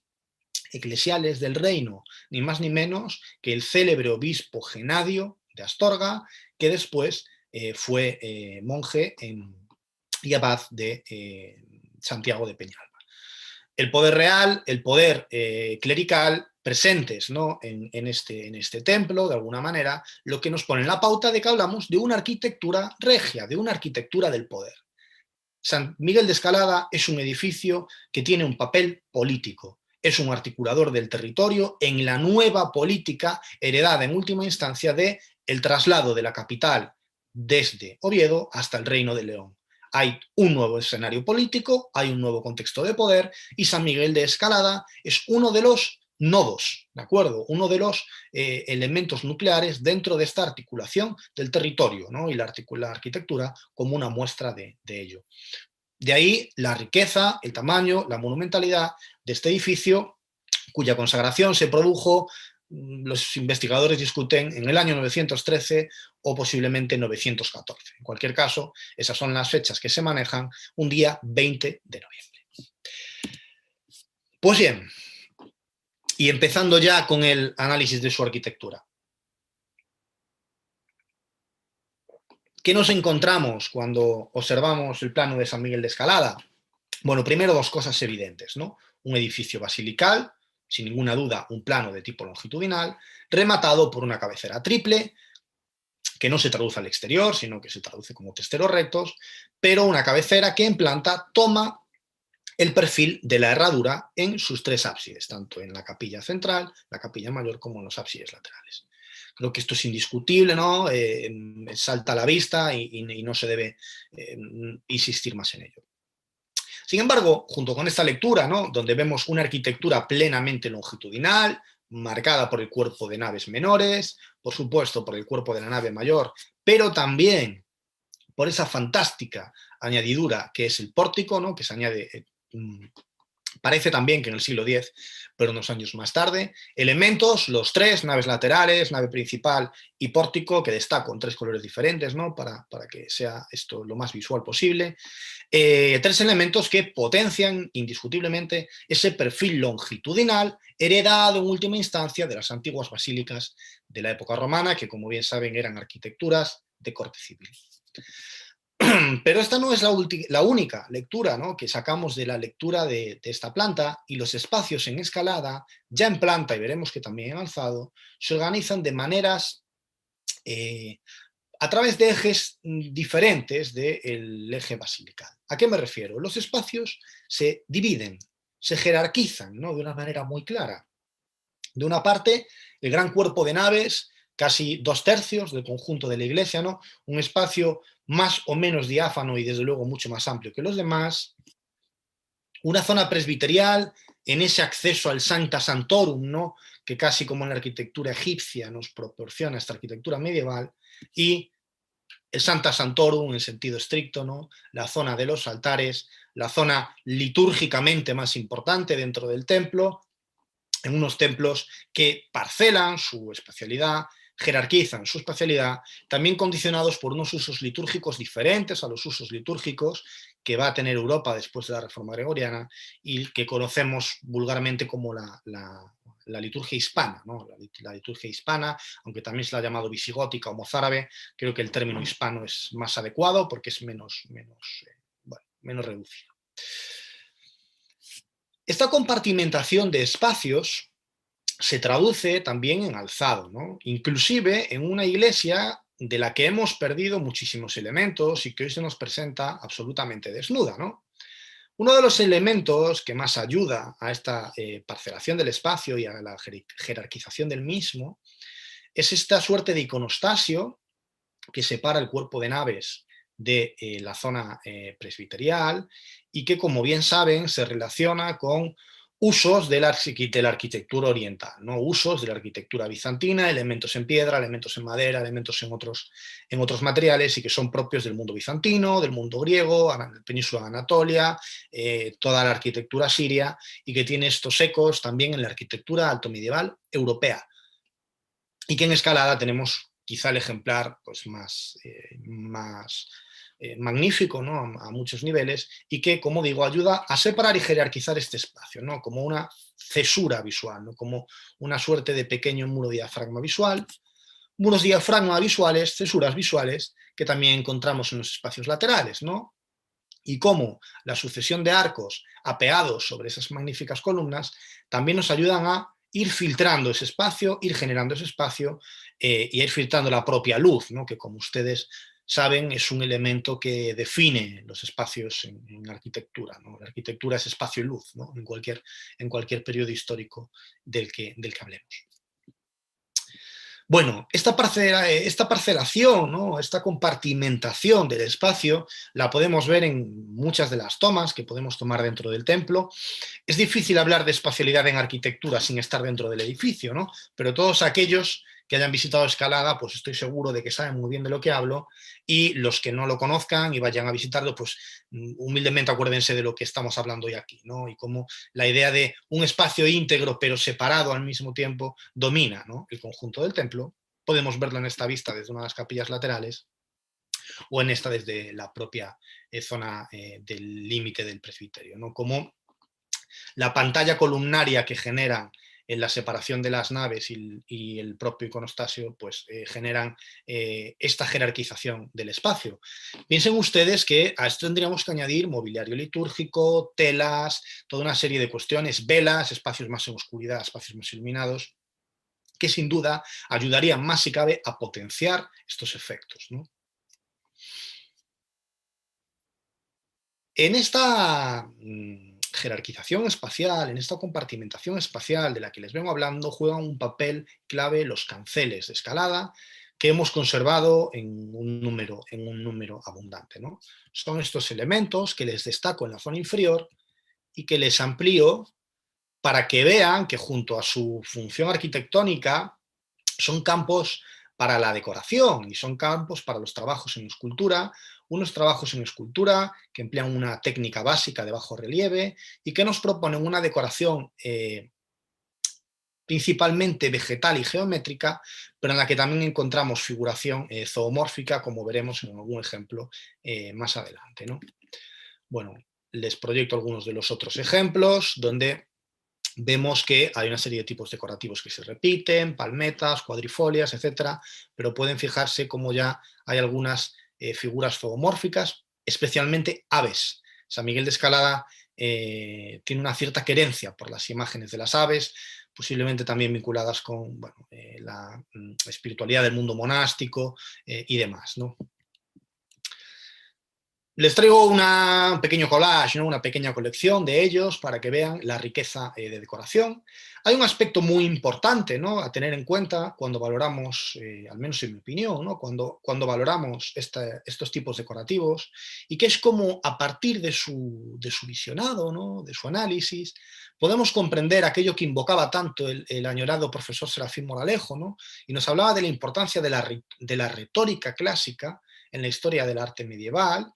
eclesiales del reino, ni más ni menos que el célebre obispo Genadio de Astorga, que después fue monje y abad de Santiago de Peñalba. El poder real, el poder clerical, presentes, ¿no?, en este templo, de alguna manera, lo que nos pone en la pauta de que hablamos de una arquitectura regia, de una arquitectura del poder. San Miguel de Escalada es un edificio que tiene un papel político, es un articulador del territorio en la nueva política heredada en última instancia de el traslado de la capital desde Oviedo hasta el Reino de León. Hay un nuevo escenario político, hay un nuevo contexto de poder y San Miguel de Escalada es uno de los nodos, ¿de acuerdo? Uno de los elementos nucleares dentro de esta articulación del territorio, ¿no?, y la arquitectura como una muestra de ello. De ahí la riqueza, el tamaño, la monumentalidad de este edificio, cuya consagración se produjo, los investigadores discuten, en el año 913 o posiblemente 914. En cualquier caso, esas son las fechas que se manejan, un día 20 de noviembre. Pues bien, y empezando ya con el análisis de su arquitectura. ¿Qué nos encontramos cuando observamos el plano de San Miguel de Escalada? Bueno, primero dos cosas evidentes, ¿no? Un edificio basilical, sin ninguna duda un plano de tipo longitudinal, rematado por una cabecera triple, que no se traduce al exterior, sino que se traduce como testeros rectos, pero una cabecera que en planta toma el perfil de la herradura en sus tres ábsides, tanto en la capilla central, la capilla mayor, como en los ábsides laterales. Creo que esto es indiscutible, ¿no? Salta a la vista y no se debe insistir más en ello. Sin embargo, junto con esta lectura, ¿no?, donde vemos una arquitectura plenamente longitudinal, marcada por el cuerpo de naves menores, por supuesto por el cuerpo de la nave mayor, pero también por esa fantástica añadidura que es el pórtico, ¿no?, que se añade, parece también que en el siglo X, pero unos años más tarde, elementos, los tres, naves laterales, nave principal y pórtico, que destaco en tres colores diferentes, ¿no?, para que sea esto lo más visual posible. Tres elementos que potencian indiscutiblemente ese perfil longitudinal heredado en última instancia de las antiguas basílicas de la época romana, que como bien saben eran arquitecturas de corte civil. Pero esta no es la única lectura, ¿no?, que sacamos de la lectura de esta planta, y los espacios en escalada, ya en planta y veremos que también en alzado, se organizan de maneras a través de ejes diferentes del eje basilical. ¿A qué me refiero? Los espacios se dividen, se jerarquizan, ¿no?, de una manera muy clara. De una parte, el gran cuerpo de naves, casi 2/3 del conjunto de la iglesia, ¿no?, un espacio más o menos diáfano y desde luego mucho más amplio que los demás. Una zona presbiterial en ese acceso al Sancta Sanctorum, ¿no?, que casi como en la arquitectura egipcia nos proporciona esta arquitectura medieval, y el Sancta Sanctorum en sentido estricto, ¿no?, la zona de los altares, la zona litúrgicamente más importante dentro del templo, en unos templos que parcelan su espacialidad, jerarquizan su espacialidad, también condicionados por unos usos litúrgicos diferentes a los usos litúrgicos que va a tener Europa después de la Reforma Gregoriana y que conocemos vulgarmente como la liturgia hispana, ¿no?, la liturgia hispana, aunque también se la ha llamado visigótica o mozárabe. Creo que el término hispano es más adecuado porque es menos reducido. Esta compartimentación de espacios se traduce también en alzado, ¿no?, inclusive en una iglesia de la que hemos perdido muchísimos elementos y que hoy se nos presenta absolutamente desnuda, ¿no? Uno de los elementos que más ayuda a esta parcelación del espacio y a la jerarquización del mismo es esta suerte de iconostasio que separa el cuerpo de naves de la zona presbiterial y que, como bien saben, se relaciona con usos de la arquitectura oriental, ¿no?, usos de la arquitectura bizantina, elementos en piedra, elementos en madera, elementos en otros materiales, y que son propios del mundo bizantino, del mundo griego, península de Anatolia, toda la arquitectura siria, y que tiene estos ecos también en la arquitectura altomedieval europea, y que en escalada tenemos quizá el ejemplar pues, más magnífico, ¿no?, a muchos niveles, y que, como digo, ayuda a separar y jerarquizar este espacio, ¿no?, como una cesura visual, ¿no?, como una suerte de pequeño muro diafragma visual, muros diafragma visuales, cesuras visuales, que también encontramos en los espacios laterales, ¿no?, y cómo la sucesión de arcos apeados sobre esas magníficas columnas también nos ayudan a ir filtrando ese espacio, ir generando ese espacio y ir filtrando la propia luz, ¿no?, que, como ustedes saben, es un elemento que define los espacios en arquitectura, ¿no? La arquitectura es espacio y luz, ¿no?, en cualquier periodo histórico del que hablemos. Bueno, esta parcelación, ¿no?, esta compartimentación del espacio la podemos ver en muchas de las tomas que podemos tomar dentro del templo. Es difícil hablar de espacialidad en arquitectura sin estar dentro del edificio, ¿no?, pero todos aquellos que hayan visitado Escalada, pues estoy seguro de que saben muy bien de lo que hablo, y los que no lo conozcan y vayan a visitarlo, pues humildemente acuérdense de lo que estamos hablando hoy aquí, ¿no? Y cómo la idea de un espacio íntegro pero separado al mismo tiempo domina, ¿no?, el conjunto del templo. Podemos verlo en esta vista desde una de las capillas laterales o en esta desde la propia zona del límite del presbiterio, ¿no? Como la pantalla columnaria que generan en la separación de las naves y el propio iconostasio, pues generan esta jerarquización del espacio. Piensen ustedes que a esto tendríamos que añadir mobiliario litúrgico, telas, toda una serie de cuestiones, velas, espacios más en oscuridad, espacios más iluminados, que sin duda ayudarían más si cabe a potenciar estos efectos, ¿no? En esta jerarquización espacial, en esta compartimentación espacial de la que les vengo hablando, juegan un papel clave los canceles de Escalada, que hemos conservado en un número abundante, ¿no? Son estos elementos que les destaco en la zona inferior y que les amplío para que vean que junto a su función arquitectónica son campos para la decoración y son campos para los trabajos en escultura, unos trabajos en escultura que emplean una técnica básica de bajo relieve y que nos proponen una decoración principalmente vegetal y geométrica, pero en la que también encontramos figuración zoomórfica, como veremos en algún ejemplo más adelante, ¿no? Bueno, les proyecto algunos de los otros ejemplos, donde vemos que hay una serie de tipos decorativos que se repiten, palmetas, cuadrifolias, etcétera, pero pueden fijarse como ya hay algunas figuras zoomórficas, especialmente aves. San Miguel de Escalada tiene una cierta querencia por las imágenes de las aves, posiblemente también vinculadas con la espiritualidad del mundo monástico y demás, ¿no? Les traigo un pequeño collage, ¿no?, una pequeña colección de ellos para que vean la riqueza de decoración. Hay un aspecto muy importante, ¿no?, a tener en cuenta cuando valoramos, al menos en mi opinión, ¿no?, cuando valoramos estos tipos decorativos, y que es como a partir de su visionado, ¿no?, de su análisis, podemos comprender aquello que invocaba tanto el añorado profesor Serafín Moralejo, ¿no?, y nos hablaba de la importancia de la retórica clásica en la historia del arte medieval,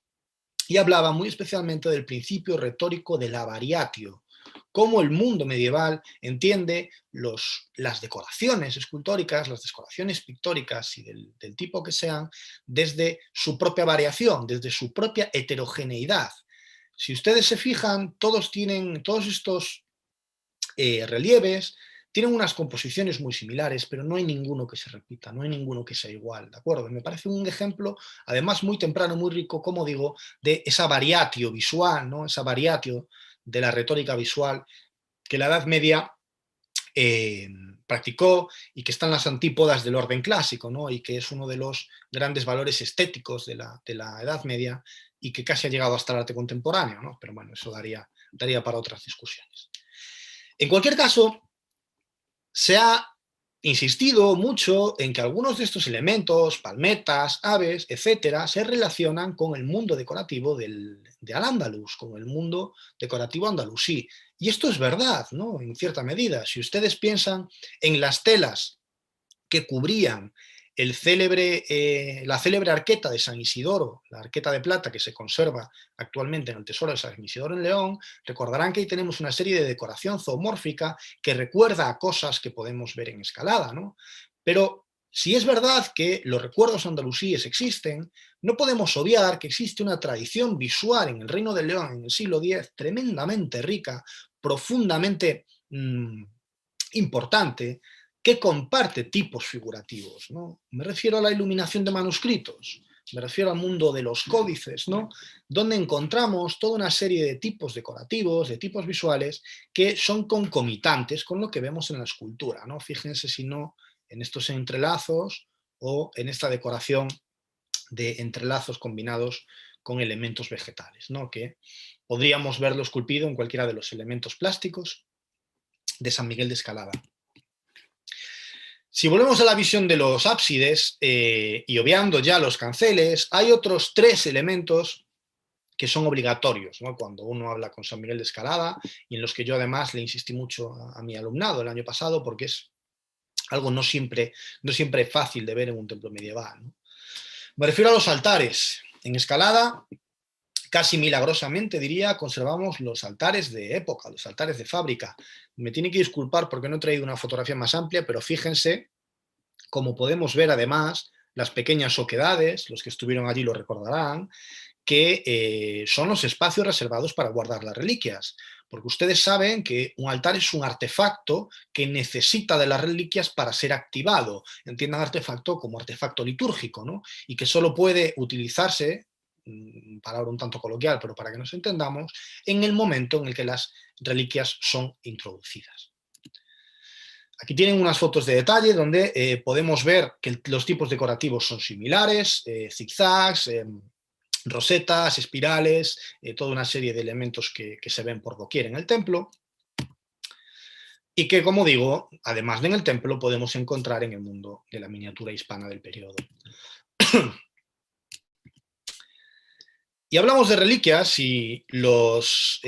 y hablaba muy especialmente del principio retórico de la variatio, cómo el mundo medieval entiende las decoraciones escultóricas, las decoraciones pictóricas y del tipo que sean, desde su propia variación, desde su propia heterogeneidad. Si ustedes se fijan, todos estos relieves tienen unas composiciones muy similares, pero no hay ninguno que se repita, no hay ninguno que sea igual, ¿de acuerdo? Me parece un ejemplo, además muy temprano, muy rico, como digo, de esa variatio visual, ¿no?, esa variatio de la retórica visual que la Edad Media practicó y que está en las antípodas del orden clásico, ¿no?, y que es uno de los grandes valores estéticos de la Edad Media y que casi ha llegado hasta el arte contemporáneo, ¿no? Pero bueno, eso daría para otras discusiones. En cualquier caso, se ha insistido mucho en que algunos de estos elementos, palmetas, aves, etcétera, se relacionan con el mundo decorativo de Al-Ándalus, con el mundo decorativo andalusí. Y esto es verdad, ¿no?, en cierta medida. Si ustedes piensan en las telas que cubrían la célebre arqueta de San Isidoro, la arqueta de plata que se conserva actualmente en el Tesoro de San Isidoro en León, recordarán que ahí tenemos una serie de decoración zoomórfica que recuerda a cosas que podemos ver en Escalada, ¿no? Pero si es verdad que los recuerdos andalusíes existen, no podemos obviar que existe una tradición visual en el Reino de León en el siglo X tremendamente rica, profundamente importante, que comparte tipos figurativos, ¿no? Me refiero a la iluminación de manuscritos, me refiero al mundo de los códices, ¿no?, donde encontramos toda una serie de tipos decorativos, de tipos visuales, que son concomitantes con lo que vemos en la escultura, ¿no? Fíjense si no en estos entrelazos o en esta decoración de entrelazos combinados con elementos vegetales, ¿no?, que podríamos verlo esculpido en cualquiera de los elementos plásticos de San Miguel de Escalada. Si volvemos a la visión de los ábsides y obviando ya los canceles, hay otros tres elementos que son obligatorios, ¿no?, cuando uno habla con San Miguel de Escalada, y en los que yo además le insistí mucho a mi alumnado el año pasado, porque es algo no siempre fácil de ver en un templo medieval, ¿no? Me refiero a los altares. En Escalada, casi milagrosamente, diría, conservamos los altares de época, los altares de fábrica. Me tiene que disculpar porque no he traído una fotografía más amplia, pero fíjense cómo podemos ver además las pequeñas oquedades, los que estuvieron allí lo recordarán, que son los espacios reservados para guardar las reliquias, porque ustedes saben que un altar es un artefacto que necesita de las reliquias para ser activado. Entiendan artefacto como artefacto litúrgico, ¿no? Y que solo puede utilizarse, palabra un tanto coloquial, pero para que nos entendamos, en el momento en el que las reliquias son introducidas. Aquí tienen unas fotos de detalle donde podemos ver que los tipos decorativos son similares, zigzags, rosetas, espirales, toda una serie de elementos que se ven por doquier en el templo y que, como digo, además de en el templo, podemos encontrar en el mundo de la miniatura hispana del periodo. Y hablamos de reliquias y los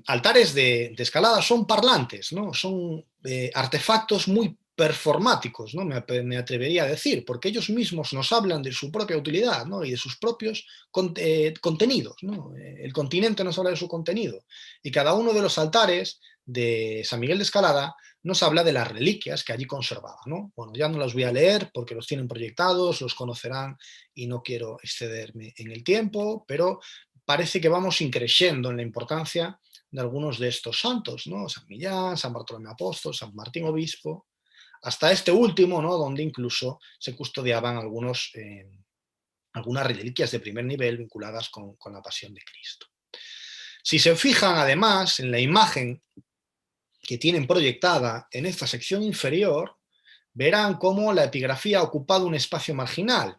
altares de Escalada son parlantes, ¿no? Son artefactos muy performáticos, ¿no? Me atrevería a decir, porque ellos mismos nos hablan de su propia utilidad, ¿no? Y de sus propios contenidos, ¿no? El continente nos habla de su contenido y cada uno de los altares de San Miguel de Escalada nos habla de las reliquias que allí conservaba, ¿no? Bueno, ya no los voy a leer porque los tienen proyectados, los conocerán y no quiero excederme en el tiempo, pero parece que vamos increciendo en la importancia de algunos de estos santos, ¿no? San Millán, San Bartolomé Apóstol, San Martín Obispo, hasta este último, ¿no? Donde incluso se custodiaban algunas reliquias de primer nivel vinculadas con la pasión de Cristo. Si se fijan además en la imagen que tienen proyectada en esta sección inferior, verán cómo la epigrafía ha ocupado un espacio marginal.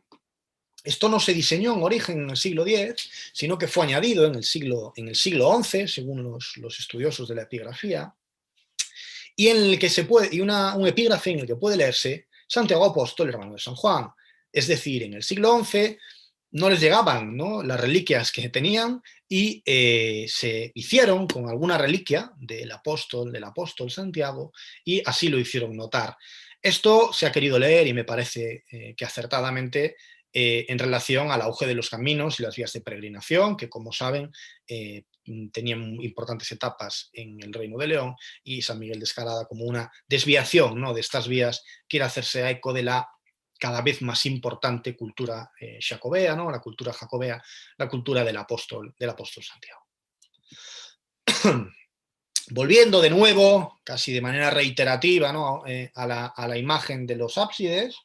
Esto no se diseñó en origen en el siglo X, sino que fue añadido en el siglo XI, según los estudiosos de la epigrafía, y en el que un epígrafe en el que puede leerse Santiago Apóstol, hermano de San Juan. Es decir, en el siglo XI no les llegaban, ¿no?, las reliquias que tenían y se hicieron con alguna reliquia del apóstol Santiago y así lo hicieron notar. Esto se ha querido leer y me parece que acertadamente en relación al auge de los caminos y las vías de peregrinación, que como saben tenían importantes etapas en el Reino de León, y San Miguel de Escalada como una desviación, ¿no?, de estas vías quiere hacerse eco de la cada vez más importante cultura jacobea, ¿no?, la cultura jacobea, la cultura del apóstol Santiago. Volviendo de nuevo, casi de manera reiterativa, ¿no?, a la imagen de los ábsides,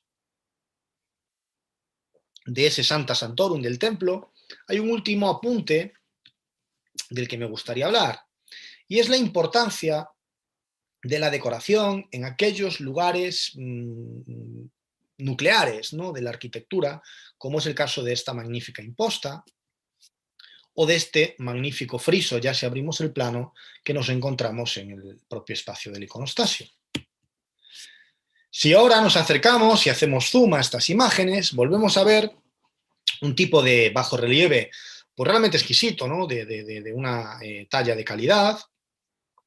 de ese Sancta Sanctorum del templo, hay un último apunte del que me gustaría hablar, y es la importancia de la decoración en aquellos lugares nucleares, ¿no?, de la arquitectura, como es el caso de esta magnífica imposta o de este magnífico friso, ya si abrimos el plano, que nos encontramos en el propio espacio del iconostasio. Si ahora nos acercamos y hacemos zoom a estas imágenes, volvemos a ver un tipo de bajorrelieve pues realmente exquisito, ¿no?, de una talla de calidad,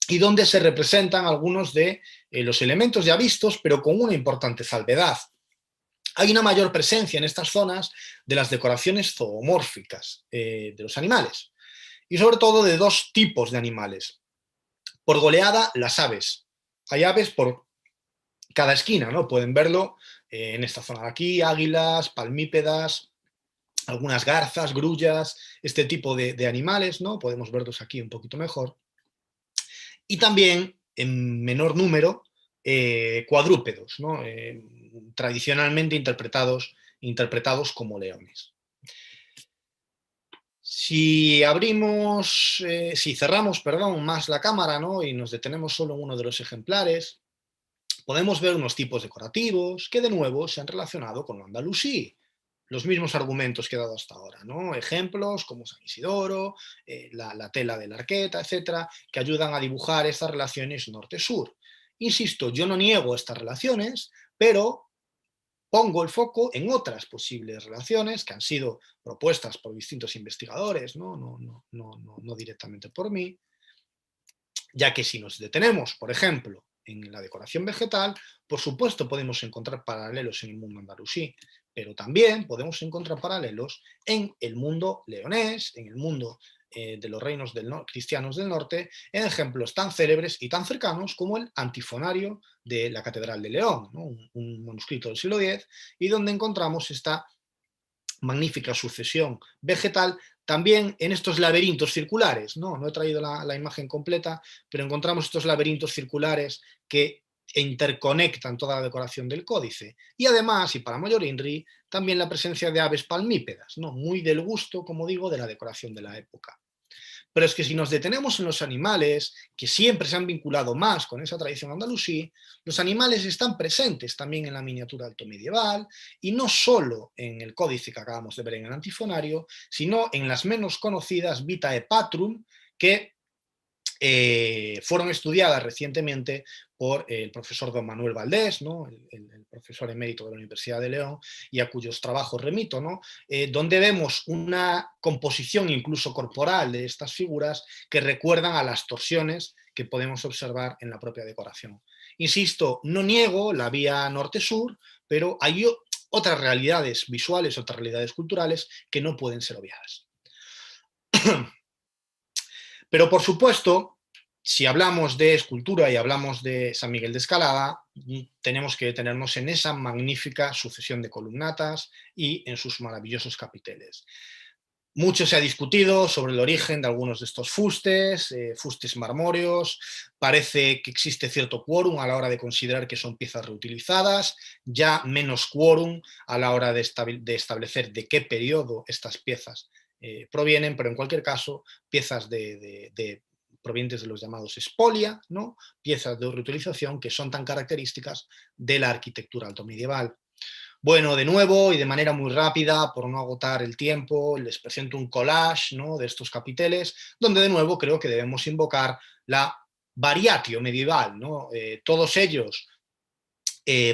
y donde se representan algunos de los elementos ya vistos, pero con una importante salvedad. Hay una mayor presencia en estas zonas de las decoraciones zoomórficas de los animales, y sobre todo de dos tipos de animales. Por goleada, las aves. Hay aves por cada esquina, ¿no? Pueden verlo en esta zona de aquí, águilas, palmípedas, algunas garzas, grullas, este tipo de animales, ¿no? Podemos verlos aquí un poquito mejor. Y también, en menor número, cuadrúpedos, ¿no?, tradicionalmente interpretados como leones. Si cerramos más la cámara, ¿no?, y nos detenemos solo en uno de los ejemplares, podemos ver unos tipos decorativos que de nuevo se han relacionado con lo andalusí. Los mismos argumentos que he dado hasta ahora, ¿no? Ejemplos como San Isidoro, la tela de la arqueta, etcétera, que ayudan a dibujar estas relaciones norte-sur. Insisto, yo no niego estas relaciones, pero pongo el foco en otras posibles relaciones que han sido propuestas por distintos investigadores, no directamente por mí, ya que si nos detenemos, por ejemplo, en la decoración vegetal, por supuesto podemos encontrar paralelos en el mundo andalusí, pero también podemos encontrar paralelos en el mundo leonés, en el mundo de los reinos cristianos del norte, en ejemplos tan célebres y tan cercanos como el antifonario de la Catedral de León, ¿no? un manuscrito del siglo X, y donde encontramos esta magnífica sucesión vegetal, también en estos laberintos circulares, no he traído la imagen completa, pero encontramos estos laberintos circulares que interconectan toda la decoración del códice. Y además, y para mayor INRI, también la presencia de aves palmípedas, muy del gusto, como digo, de la decoración de la época. Pero es que si nos detenemos en los animales, que siempre se han vinculado más con esa tradición andalusí, los animales están presentes también en la miniatura altomedieval, y no solo en el códice que acabamos de ver en el antifonario, sino en las menos conocidas Vitae Patrum, que fueron estudiadas recientemente por el profesor don Manuel Valdés, ¿no? el profesor emérito de la Universidad de León, y a cuyos trabajos remito, donde vemos una composición incluso corporal de estas figuras que recuerdan a las torsiones que podemos observar en la propia decoración. Insisto, no niego la vía norte-sur, pero hay otras realidades visuales, otras realidades culturales que no pueden ser obviadas. Pero, por supuesto, si hablamos de escultura y hablamos de San Miguel de Escalada, tenemos que detenernos en esa magnífica sucesión de columnatas y en sus maravillosos capiteles. Mucho se ha discutido sobre el origen de algunos de estos fustes, fustes marmóreos. Parece que existe cierto quórum a la hora de considerar que son piezas reutilizadas, ya menos quórum a la hora de establecer de qué periodo estas piezas provienen, pero en cualquier caso, piezas provenientes de los llamados spolia, piezas de reutilización que son tan características de la arquitectura altomedieval. Bueno, de nuevo y de manera muy rápida, por no agotar el tiempo, les presento un collage de estos capiteles, donde de nuevo creo que debemos invocar la variatio medieval. Todos ellos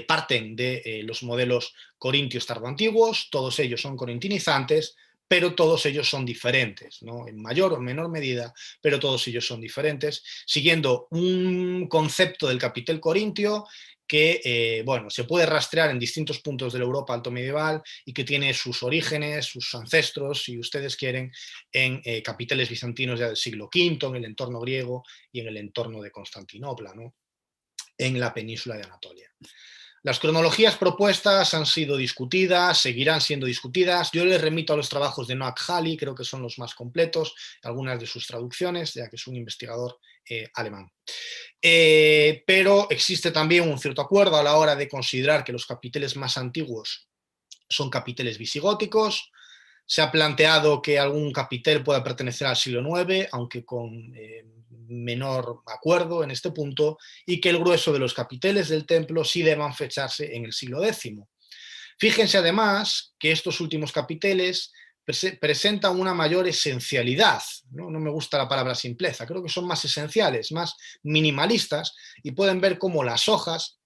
parten de los modelos corintios tardoantiguos, todos ellos son corintinizantes, pero todos ellos son diferentes, en mayor o menor medida, pero todos ellos son diferentes, siguiendo un concepto del capitel corintio que se puede rastrear en distintos puntos de la Europa altomedieval y que tiene sus orígenes, sus ancestros, si ustedes quieren, en capiteles bizantinos ya del siglo V, en el entorno griego y en el entorno de Constantinopla, en la península de Anatolia. Las cronologías propuestas han sido discutidas, seguirán siendo discutidas. Yo les remito a los trabajos de Noak Halley, creo que son los más completos, algunas de sus traducciones, ya que es un investigador alemán. Pero existe también un cierto acuerdo a la hora de considerar que los capiteles más antiguos son capiteles visigóticos. Se ha planteado que algún capitel pueda pertenecer al siglo IX, aunque con menor acuerdo en este punto, y que el grueso de los capiteles del templo sí deban fecharse en el siglo X. Fíjense además que estos últimos capiteles presentan una mayor esencialidad, no me gusta la palabra simpleza, creo que son más esenciales, más minimalistas, y pueden ver cómo las hojas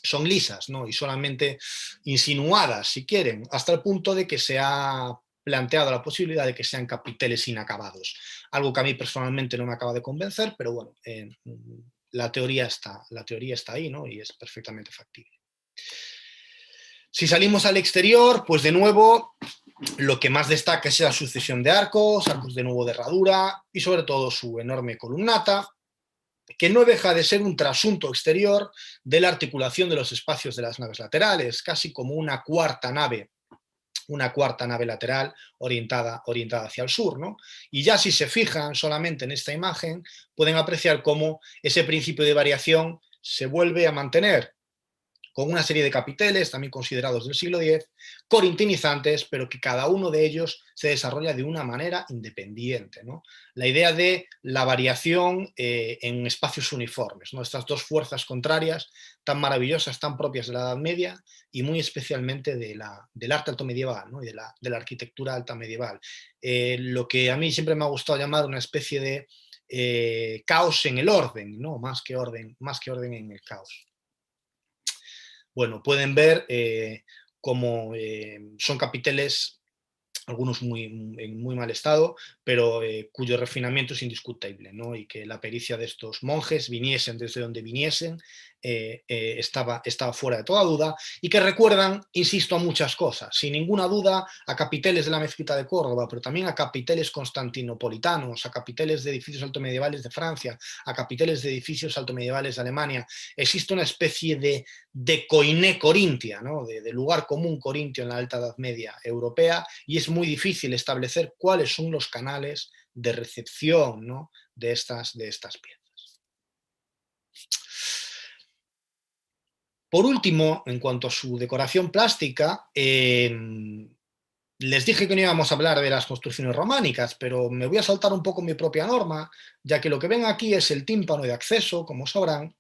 son lisas, y solamente insinuadas, si quieren, hasta el punto de que se ha planteado la posibilidad de que sean capiteles inacabados, algo que a mí personalmente no me acaba de convencer, pero bueno, la teoría está ahí, y es perfectamente factible. Si salimos al exterior, pues de nuevo lo que más destaca es la sucesión de arcos de nuevo de herradura y sobre todo su enorme columnata, que no deja de ser un trasunto exterior de la articulación de los espacios de las naves laterales, casi como una cuarta nave lateral orientada hacia el sur, Y ya si se fijan solamente en esta imagen, pueden apreciar cómo ese principio de variación se vuelve a mantener con una serie de capiteles, también considerados del siglo X, corintinizantes, pero que cada uno de ellos se desarrolla de una manera independiente. La idea de la variación en espacios uniformes, estas dos fuerzas contrarias tan maravillosas, tan propias de la Edad Media y muy especialmente del arte altomedieval, y de la arquitectura alta medieval. Lo que a mí siempre me ha gustado llamar una especie de caos en el orden, más que orden en el caos. Bueno, pueden ver cómo son capiteles algunos en muy mal estado, pero cuyo refinamiento es indiscutible, ¿no? Y que la pericia de estos monjes, viniesen desde donde viniesen, estaba fuera de toda duda, y que recuerdan, insisto, a muchas cosas, sin ninguna duda, a capiteles de la mezquita de Córdoba, pero también a capiteles constantinopolitanos, a capiteles de edificios altomedievales de Francia, a capiteles de edificios altomedievales de Alemania. Existe una especie de koiné corintia, ¿no? de lugar común corintio en la Alta Edad Media europea, y es muy difícil establecer cuáles son los canales de recepción, ¿no? de estas piezas. Por último, en cuanto a su decoración plástica, les dije que no íbamos a hablar de las construcciones románicas, pero me voy a saltar un poco mi propia norma, ya que lo que ven aquí es el tímpano de acceso, como sabrán,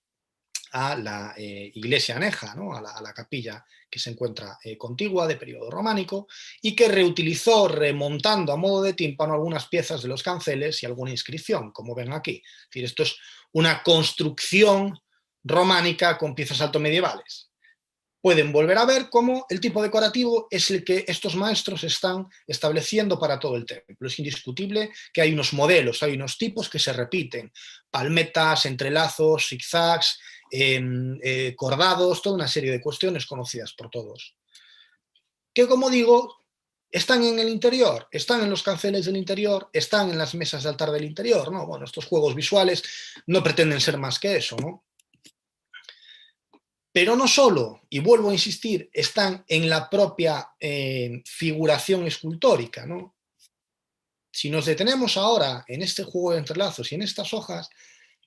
a la iglesia aneja, ¿no? a la capilla que se encuentra contigua de periodo románico, y que reutilizó, remontando a modo de tímpano, algunas piezas de los canceles y alguna inscripción, como ven aquí. Es decir, esto es una construcción románica con piezas altomedievales. Pueden volver a ver cómo el tipo decorativo es el que estos maestros están estableciendo para todo el templo. Es indiscutible que hay unos modelos, hay unos tipos que se repiten: palmetas, entrelazos, zigzags, cordados, toda una serie de cuestiones conocidas por todos. Que, como digo, están en el interior, están en los canceles del interior, están en las mesas de altar del interior, ¿no? Bueno, estos juegos visuales no pretenden ser más que eso, ¿no? Pero no solo, y vuelvo a insistir, están en la propia figuración escultórica, ¿no? Si nos detenemos ahora en este juego de entrelazos y en estas hojas,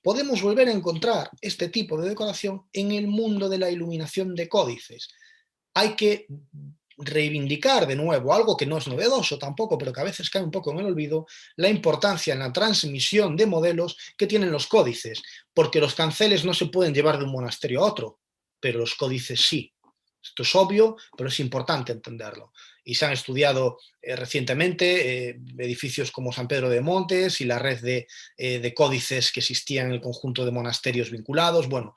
podemos volver a encontrar este tipo de decoración en el mundo de la iluminación de códices. Hay que reivindicar de nuevo algo que no es novedoso tampoco, pero que a veces cae un poco en el olvido: la importancia en la transmisión de modelos que tienen los códices, porque los canceles no se pueden llevar de un monasterio a otro, pero los códices sí. Esto es obvio, pero es importante entenderlo. Y se han estudiado recientemente edificios como San Pedro de Montes y la red de códices que existían en el conjunto de monasterios vinculados. Bueno,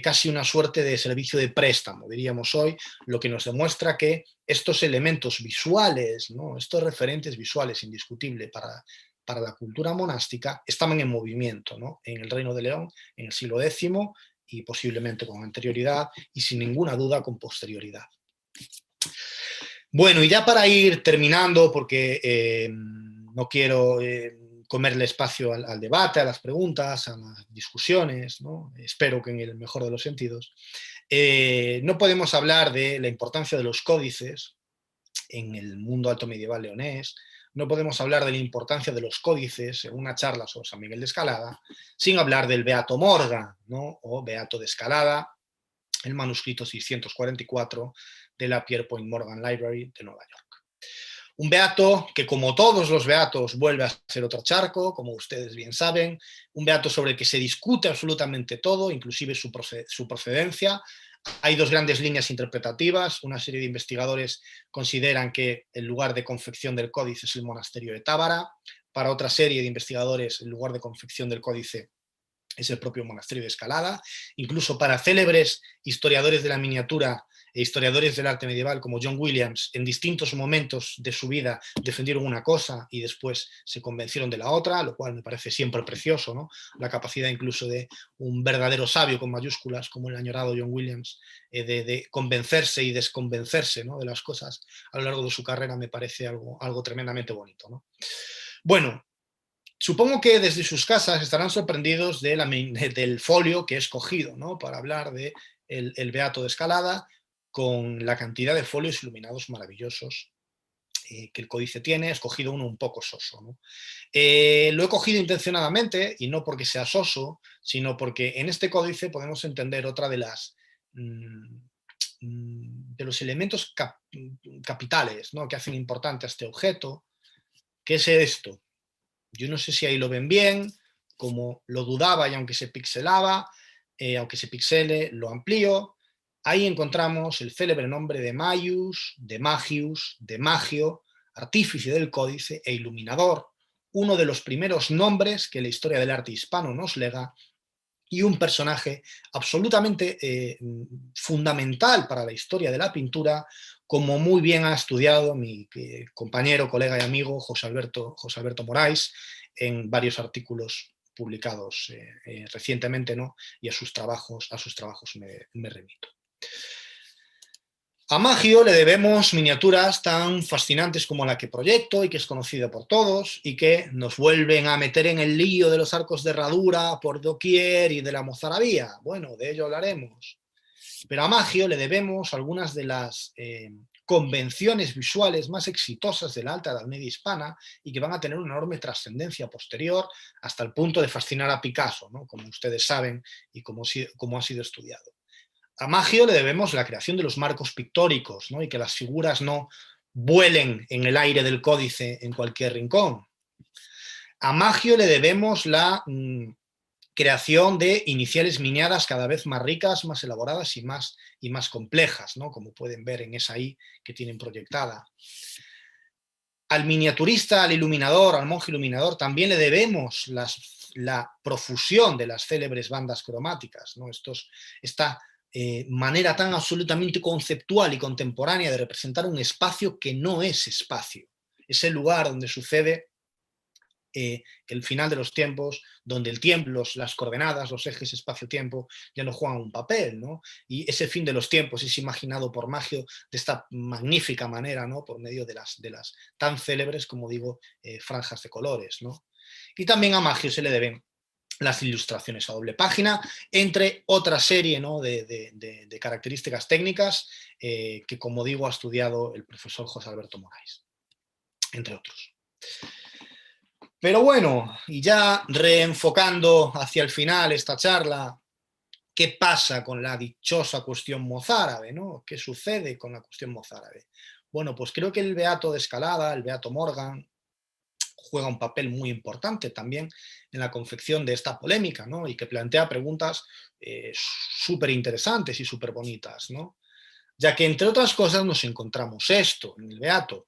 casi una suerte de servicio de préstamo, diríamos hoy, lo que nos demuestra que estos elementos visuales, ¿no? estos referentes visuales indiscutibles para la cultura monástica, estaban en movimiento, ¿no? en el Reino de León en el siglo X, y posiblemente con anterioridad y sin ninguna duda con posterioridad. Bueno, y ya para ir terminando, porque no quiero comerle espacio al debate, a las preguntas, a las discusiones, ¿no? Espero que en el mejor de los sentidos, no podemos hablar de la importancia de los códices en el mundo alto medieval leonés, no podemos hablar de la importancia de los códices en una charla sobre San Miguel de Escalada, sin hablar del Beato Morga, ¿no? o Beato de Escalada, el manuscrito 644 de la Pierpont Morgan Library de Nueva York. Un beato que, como todos los beatos, vuelve a ser otro charco, como ustedes bien saben, un beato sobre el que se discute absolutamente todo, inclusive su procedencia. Hay dos grandes líneas interpretativas. Una serie de investigadores consideran que el lugar de confección del códice es el monasterio de Tábara. Para otra serie de investigadores, el lugar de confección del códice es el propio monasterio de Escalada. Incluso para célebres historiadores de la miniatura e historiadores del arte medieval como John Williams, en distintos momentos de su vida defendieron una cosa y después se convencieron de la otra, lo cual me parece siempre precioso, ¿no? La capacidad incluso de un verdadero sabio con mayúsculas como el añorado John Williams, de convencerse y desconvencerse, ¿no? de las cosas a lo largo de su carrera, me parece algo tremendamente bonito, ¿no? Bueno, supongo que desde sus casas estarán sorprendidos del folio que he escogido, ¿no? para hablar de el Beato de Escalada, con la cantidad de folios iluminados maravillosos que el códice tiene. He escogido uno un poco soso, ¿no? Lo he cogido intencionadamente, y no porque sea soso, sino porque en este códice podemos entender otra de los elementos capitales, ¿no? que hacen importante a este objeto, que es esto. Yo no sé si ahí lo ven bien, como lo dudaba, y aunque se pixelaba, aunque se pixele, lo amplío. Ahí encontramos el célebre nombre de Maius, de Magius, de Magio, artífice del códice e iluminador, uno de los primeros nombres que la historia del arte hispano nos lega, y un personaje absolutamente fundamental para la historia de la pintura, como muy bien ha estudiado mi compañero, colega y amigo José Alberto Morais en varios artículos publicados recientemente, ¿no? Y a sus trabajos me remito. A Maggio le debemos miniaturas tan fascinantes como la que proyecto y que es conocida por todos y que nos vuelven a meter en el lío de los arcos de herradura por doquier y de la mozarabía. Bueno, de ello hablaremos. Pero a Maggio le debemos algunas de las convenciones visuales más exitosas de la Alta Edad Media hispana y que van a tener una enorme trascendencia posterior hasta el punto de fascinar a Picasso, ¿no? Como ustedes saben y como ha sido estudiado. A Maggio le debemos la creación de los marcos pictóricos, ¿no? Y que las figuras no vuelen en el aire del códice en cualquier rincón. A Maggio le debemos la creación de iniciales miniadas cada vez más ricas, más elaboradas y más complejas, ¿no? Como pueden ver en esa I que tienen proyectada. Al miniaturista, al iluminador, al monje iluminador, también le debemos la profusión de las célebres bandas cromáticas, ¿no? Esta manera tan absolutamente conceptual y contemporánea de representar un espacio que no es espacio. Es el lugar donde sucede el final de los tiempos, donde el tiempo, las coordenadas, los ejes espacio-tiempo ya no juegan un papel, ¿no? Y ese fin de los tiempos es imaginado por Maggio de esta magnífica manera, ¿no? Por medio de las tan célebres, como digo, franjas de colores, ¿no? Y también a Maggio se le deben las ilustraciones a doble página, entre otra serie, ¿no? de características técnicas que, como digo, ha estudiado el profesor José Alberto Morais, entre otros. Pero bueno, y ya reenfocando hacia el final esta charla, ¿qué pasa con la dichosa cuestión mozárabe, ¿no? ¿Qué sucede con la cuestión mozárabe? Bueno, pues creo que el beato de Escalada, el beato Morgan, juega un papel muy importante también en la confección de esta polémica, ¿no? Y que plantea preguntas súper interesantes y súper bonitas, ¿no? Ya que, entre otras cosas, nos encontramos esto en el beato.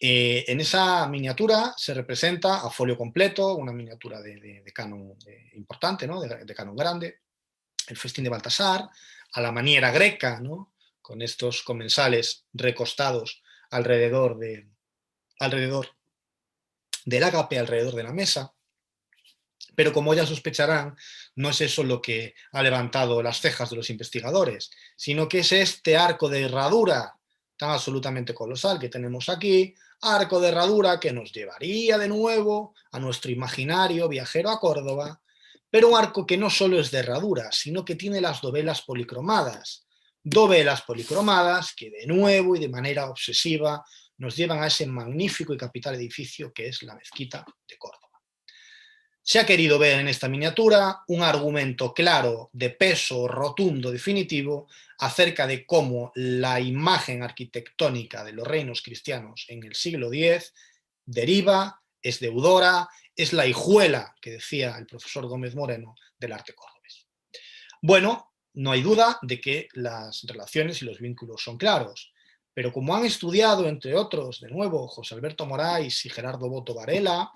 En esa miniatura se representa a folio completo, una miniatura de canon importante, ¿no? de canon grande, el festín de Baltasar, a la maniera greca, ¿no? Con estos comensales recostados alrededor del ágape, alrededor de la mesa. Pero como ya sospecharán, no es eso lo que ha levantado las cejas de los investigadores, sino que es este arco de herradura tan absolutamente colosal que tenemos aquí, arco de herradura que nos llevaría de nuevo a nuestro imaginario viajero a Córdoba, pero un arco que no solo es de herradura, sino que tiene las dovelas policromadas que de nuevo y de manera obsesiva nos llevan a ese magnífico y capital edificio que es la mezquita de Córdoba. Se ha querido ver en esta miniatura un argumento claro, de peso rotundo, definitivo, acerca de cómo la imagen arquitectónica de los reinos cristianos en el siglo X deriva, es deudora, es la hijuela, que decía el profesor Gómez Moreno, del arte cordobés. Bueno, no hay duda de que las relaciones y los vínculos son claros, pero como han estudiado, entre otros, de nuevo, José Alberto Morais y Gerardo Boto Varela,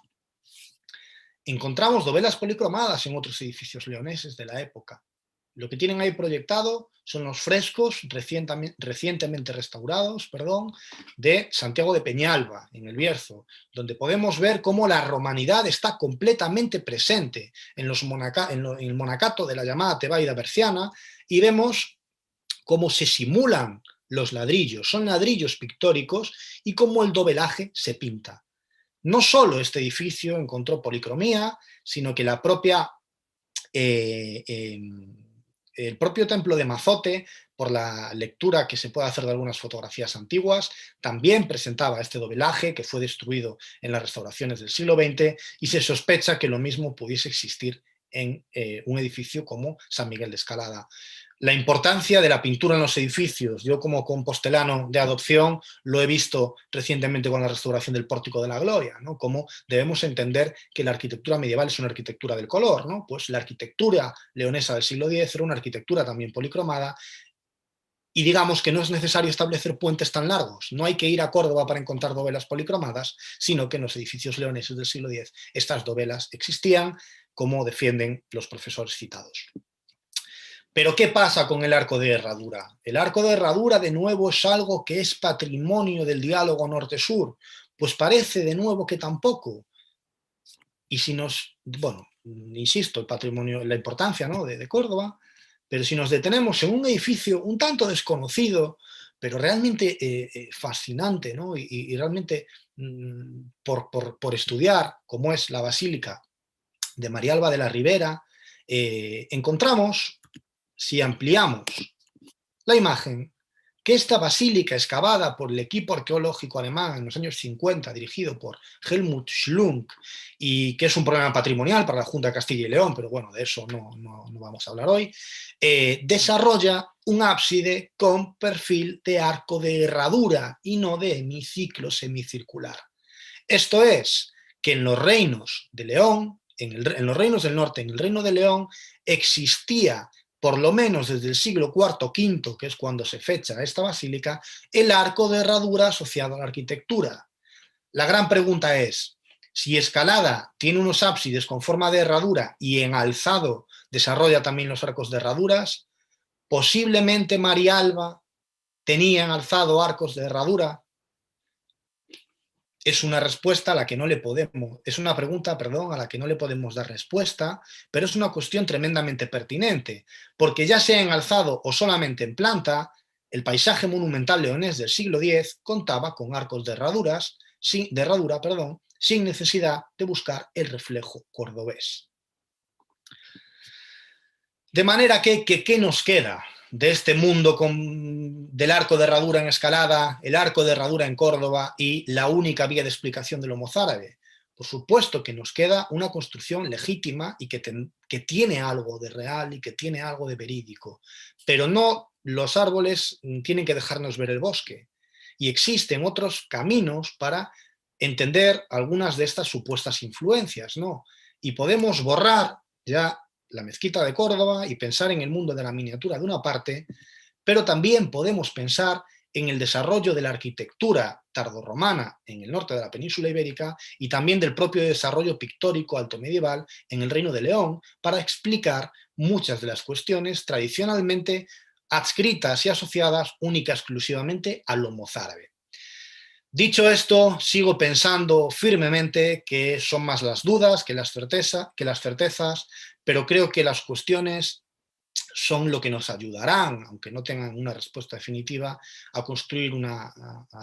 encontramos dovelas policromadas en otros edificios leoneses de la época. Lo que tienen ahí proyectado son los frescos recientemente restaurados, de Santiago de Peñalba, en el Bierzo, donde podemos ver cómo la romanidad está completamente presente en el monacato de la llamada Tebaida berciana, y vemos cómo se simulan los ladrillos, son ladrillos pictóricos, y cómo el dobelaje se pinta. No solo este edificio encontró policromía, sino que el propio templo de Mazote, por la lectura que se puede hacer de algunas fotografías antiguas, también presentaba este dobelaje que fue destruido en las restauraciones del siglo XX, y se sospecha que lo mismo pudiese existir en un edificio como San Miguel de Escalada. La importancia de la pintura en los edificios, yo como compostelano de adopción lo he visto recientemente con la restauración del Pórtico de la Gloria, ¿no? Cómo debemos entender que la arquitectura medieval es una arquitectura del color, ¿no? Pues la arquitectura leonesa del siglo X era una arquitectura también policromada, y digamos que no es necesario establecer puentes tan largos. No hay que ir a Córdoba para encontrar dovelas policromadas, sino que en los edificios leoneses del siglo X estas dovelas existían, como defienden los profesores citados. Pero ¿qué pasa con el arco de herradura? El arco de herradura, de nuevo, es algo que es patrimonio del diálogo norte-sur. Pues parece, de nuevo, que tampoco. Y si nos, bueno, insisto, el patrimonio, la importancia, ¿no?, de Córdoba, pero si nos detenemos en un edificio un tanto desconocido, pero realmente fascinante, ¿no?, y realmente por estudiar, como es la Basílica de María Alba de la Ribera, encontramos, si ampliamos la imagen, que esta basílica excavada por el equipo arqueológico alemán en los años 50, dirigido por Helmut Schlunk, y que es un problema patrimonial para la Junta de Castilla y León, pero bueno, de eso no vamos a hablar hoy, desarrolla un ábside con perfil de arco de herradura y no de hemiciclo semicircular. Esto es, que en los reinos de León, en los reinos del norte, en el reino de León, existía, por lo menos desde el siglo IV-V, que es cuando se fecha esta basílica, el arco de herradura asociado a la arquitectura. La gran pregunta es, si Escalada tiene unos ábsides con forma de herradura y en alzado desarrolla también los arcos de herraduras, posiblemente María Alba tenía en alzado arcos de herradura. Es una respuesta a la que no le podemos, es una pregunta, perdón, a la que no le podemos dar respuesta, pero es una cuestión tremendamente pertinente, porque ya sea en alzado o solamente en planta, el paisaje monumental leonés del siglo X contaba con arcos de herradura, sin necesidad de buscar el reflejo cordobés. De manera que, ¿qué nos queda de este mundo del arco de herradura en Escalada, el arco de herradura en Córdoba y la única vía de explicación del mozárabe? Por supuesto que nos queda una construcción legítima y que tiene algo de real y que tiene algo de verídico, pero no los árboles tienen que dejarnos ver el bosque, y existen otros caminos para entender algunas de estas supuestas influencias, ¿no? Y podemos borrar ya la mezquita de Córdoba y pensar en el mundo de la miniatura de una parte, pero también podemos pensar en el desarrollo de la arquitectura tardorromana en el norte de la península ibérica y también del propio desarrollo pictórico altomedieval en el Reino de León para explicar muchas de las cuestiones tradicionalmente adscritas y asociadas única y exclusivamente al lo mozárabe. Dicho esto, sigo pensando firmemente que son más las dudas que las certezas, pero creo que las cuestiones son lo que nos ayudarán, aunque no tengan una respuesta definitiva, a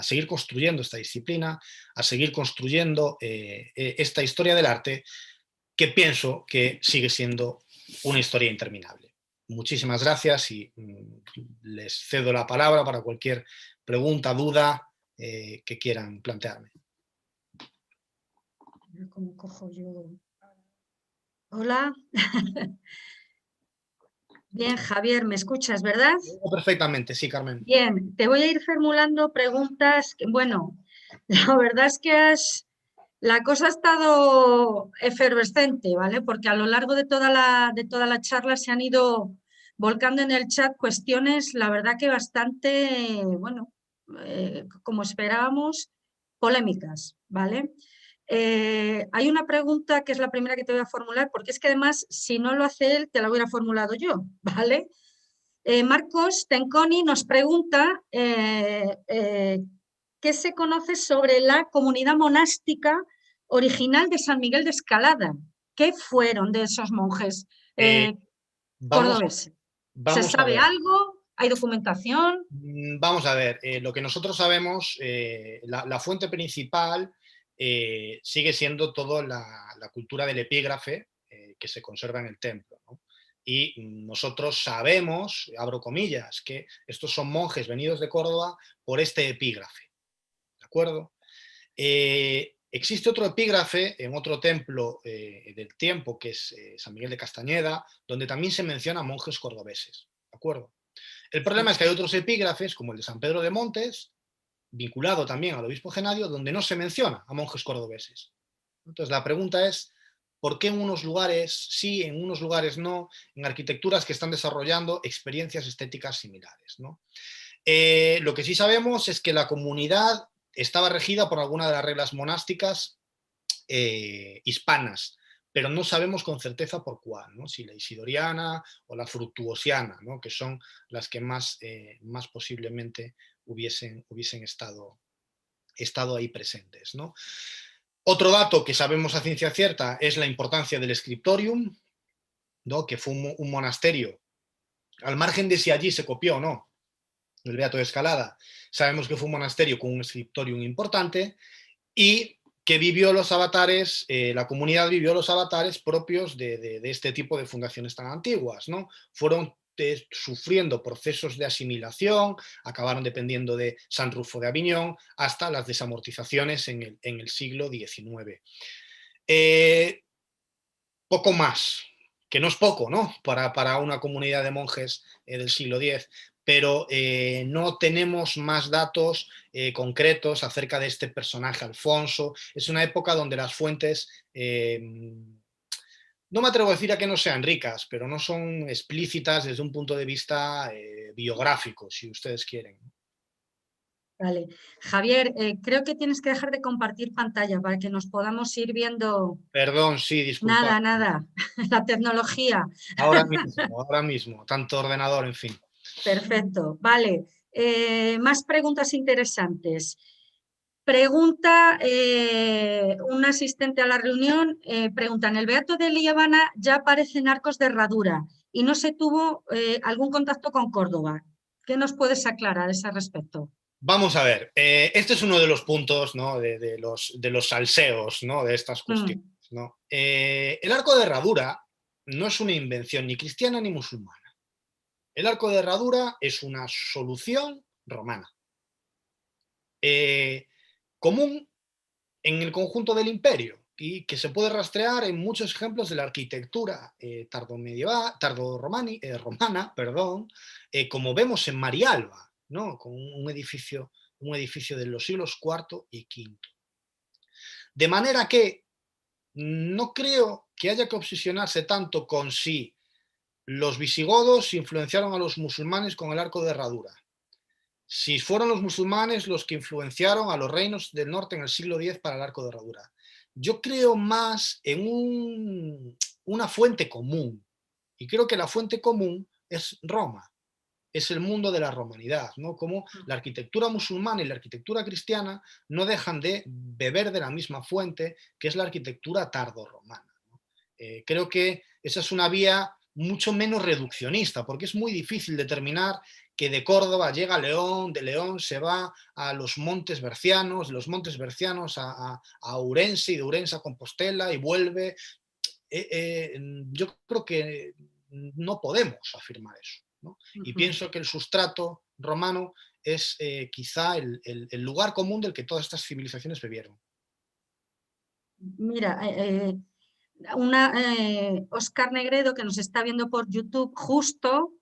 seguir construyendo esta disciplina, a seguir construyendo esta historia del arte, que pienso que sigue siendo una historia interminable. Muchísimas gracias y les cedo la palabra para cualquier pregunta, duda que quieran plantearme. ¿Cómo cojo yo? Hola. Bien, Javier, ¿me escuchas, verdad? Perfectamente, sí, Carmen. Bien, te voy a ir formulando preguntas. Bueno, la verdad es que la cosa ha estado efervescente, ¿vale? Porque a lo largo de toda la charla se han ido volcando en el chat cuestiones, la verdad que bastante, bueno, como esperábamos, polémicas, ¿vale? Hay una pregunta que es la primera que te voy a formular, porque es que además, si no lo hace él, te la hubiera formulado yo, ¿vale? Marcos Tenconi nos pregunta ¿qué se conoce sobre la comunidad monástica original de San Miguel de Escalada? ¿Qué fueron de esos monjes cordobeses? ¿Se sabe algo? ¿Hay documentación? Vamos a ver, lo que nosotros sabemos, la fuente principal sigue siendo toda la cultura del epígrafe que se conserva en el templo, ¿no? Y nosotros sabemos, abro comillas, que estos son monjes venidos de Córdoba por este epígrafe, ¿de acuerdo? Existe otro epígrafe en otro templo del tiempo, que es San Miguel de Castañeda, donde también se menciona monjes cordobeses, ¿de acuerdo? El problema es que hay otros epígrafes, como el de San Pedro de Montes, vinculado también al obispo Genadio, donde no se menciona a monjes cordobeses. Entonces la pregunta es, ¿por qué en unos lugares sí, en unos lugares no, en arquitecturas que están desarrollando experiencias estéticas similares, ¿no? Lo que sí sabemos es que la comunidad estaba regida por alguna de las reglas monásticas hispanas, pero no sabemos con certeza por cuál, ¿no? Si la isidoriana o la fructuosiana, ¿no? Que son las que más posiblemente hubiesen estado ahí presentes, ¿no? Otro dato que sabemos a ciencia cierta es la importancia del scriptorium, ¿no? Que fue un monasterio, al margen de si allí se copió o no el Beato de Escalada, sabemos que fue un monasterio con un scriptorium importante y que vivió los avatares, la comunidad vivió los avatares propios de este tipo de fundaciones tan antiguas, ¿no? Fueron sufriendo procesos de asimilación, acabaron dependiendo de San Rufo de Aviñón, hasta las desamortizaciones en el siglo XIX. Poco más, que no es poco, ¿no? Para una comunidad de monjes del siglo X, pero no tenemos más datos concretos acerca de este personaje Alfonso. Es una época donde las fuentes, no me atrevo a decir a que no sean ricas, pero no son explícitas desde un punto de vista biográfico, si ustedes quieren. Vale. Javier, creo que tienes que dejar de compartir pantalla para que nos podamos ir viendo. Perdón, sí, disculpa. Nada, nada, la tecnología. Ahora mismo, tanto ordenador, en fin. Perfecto, vale. Más preguntas interesantes. Pregunta un asistente a la reunión, pregunta, en el Beato de Liébana ya aparecen arcos de herradura y no se tuvo algún contacto con Córdoba. ¿Qué nos puedes aclarar a ese respecto? Vamos a ver, este es uno de los puntos, ¿no? de los salseos, ¿no? De estas cuestiones, ¿no? El arco de herradura no es una invención ni cristiana ni musulmana. El arco de herradura es una solución romana, común en el conjunto del imperio y que se puede rastrear en muchos ejemplos de la arquitectura romana, como vemos en Marialba, ¿no? Con un edificio de los siglos IV y V. De manera que no creo que haya que obsesionarse tanto con si los visigodos influenciaron a los musulmanes con el arco de herradura, si fueron los musulmanes los que influenciaron a los reinos del norte en el siglo X para el arco de herradura. Yo creo más en una fuente común, y creo que la fuente común es Roma, es el mundo de la romanidad, ¿no? Como la arquitectura musulmana y la arquitectura cristiana no dejan de beber de la misma fuente, que es la arquitectura tardorromana, ¿no? Creo que esa es una vía mucho menos reduccionista, porque es muy difícil determinar que de Córdoba llega a León, de León se va a los Montes Bercianos, de los Montes Bercianos a Ourense y de Ourense a Compostela y vuelve. Yo creo que no podemos afirmar eso, ¿no? Y pienso que el sustrato romano es quizá el lugar común del que todas estas civilizaciones bebieron. Mira, Oscar Negredo, que nos está viendo por YouTube, justo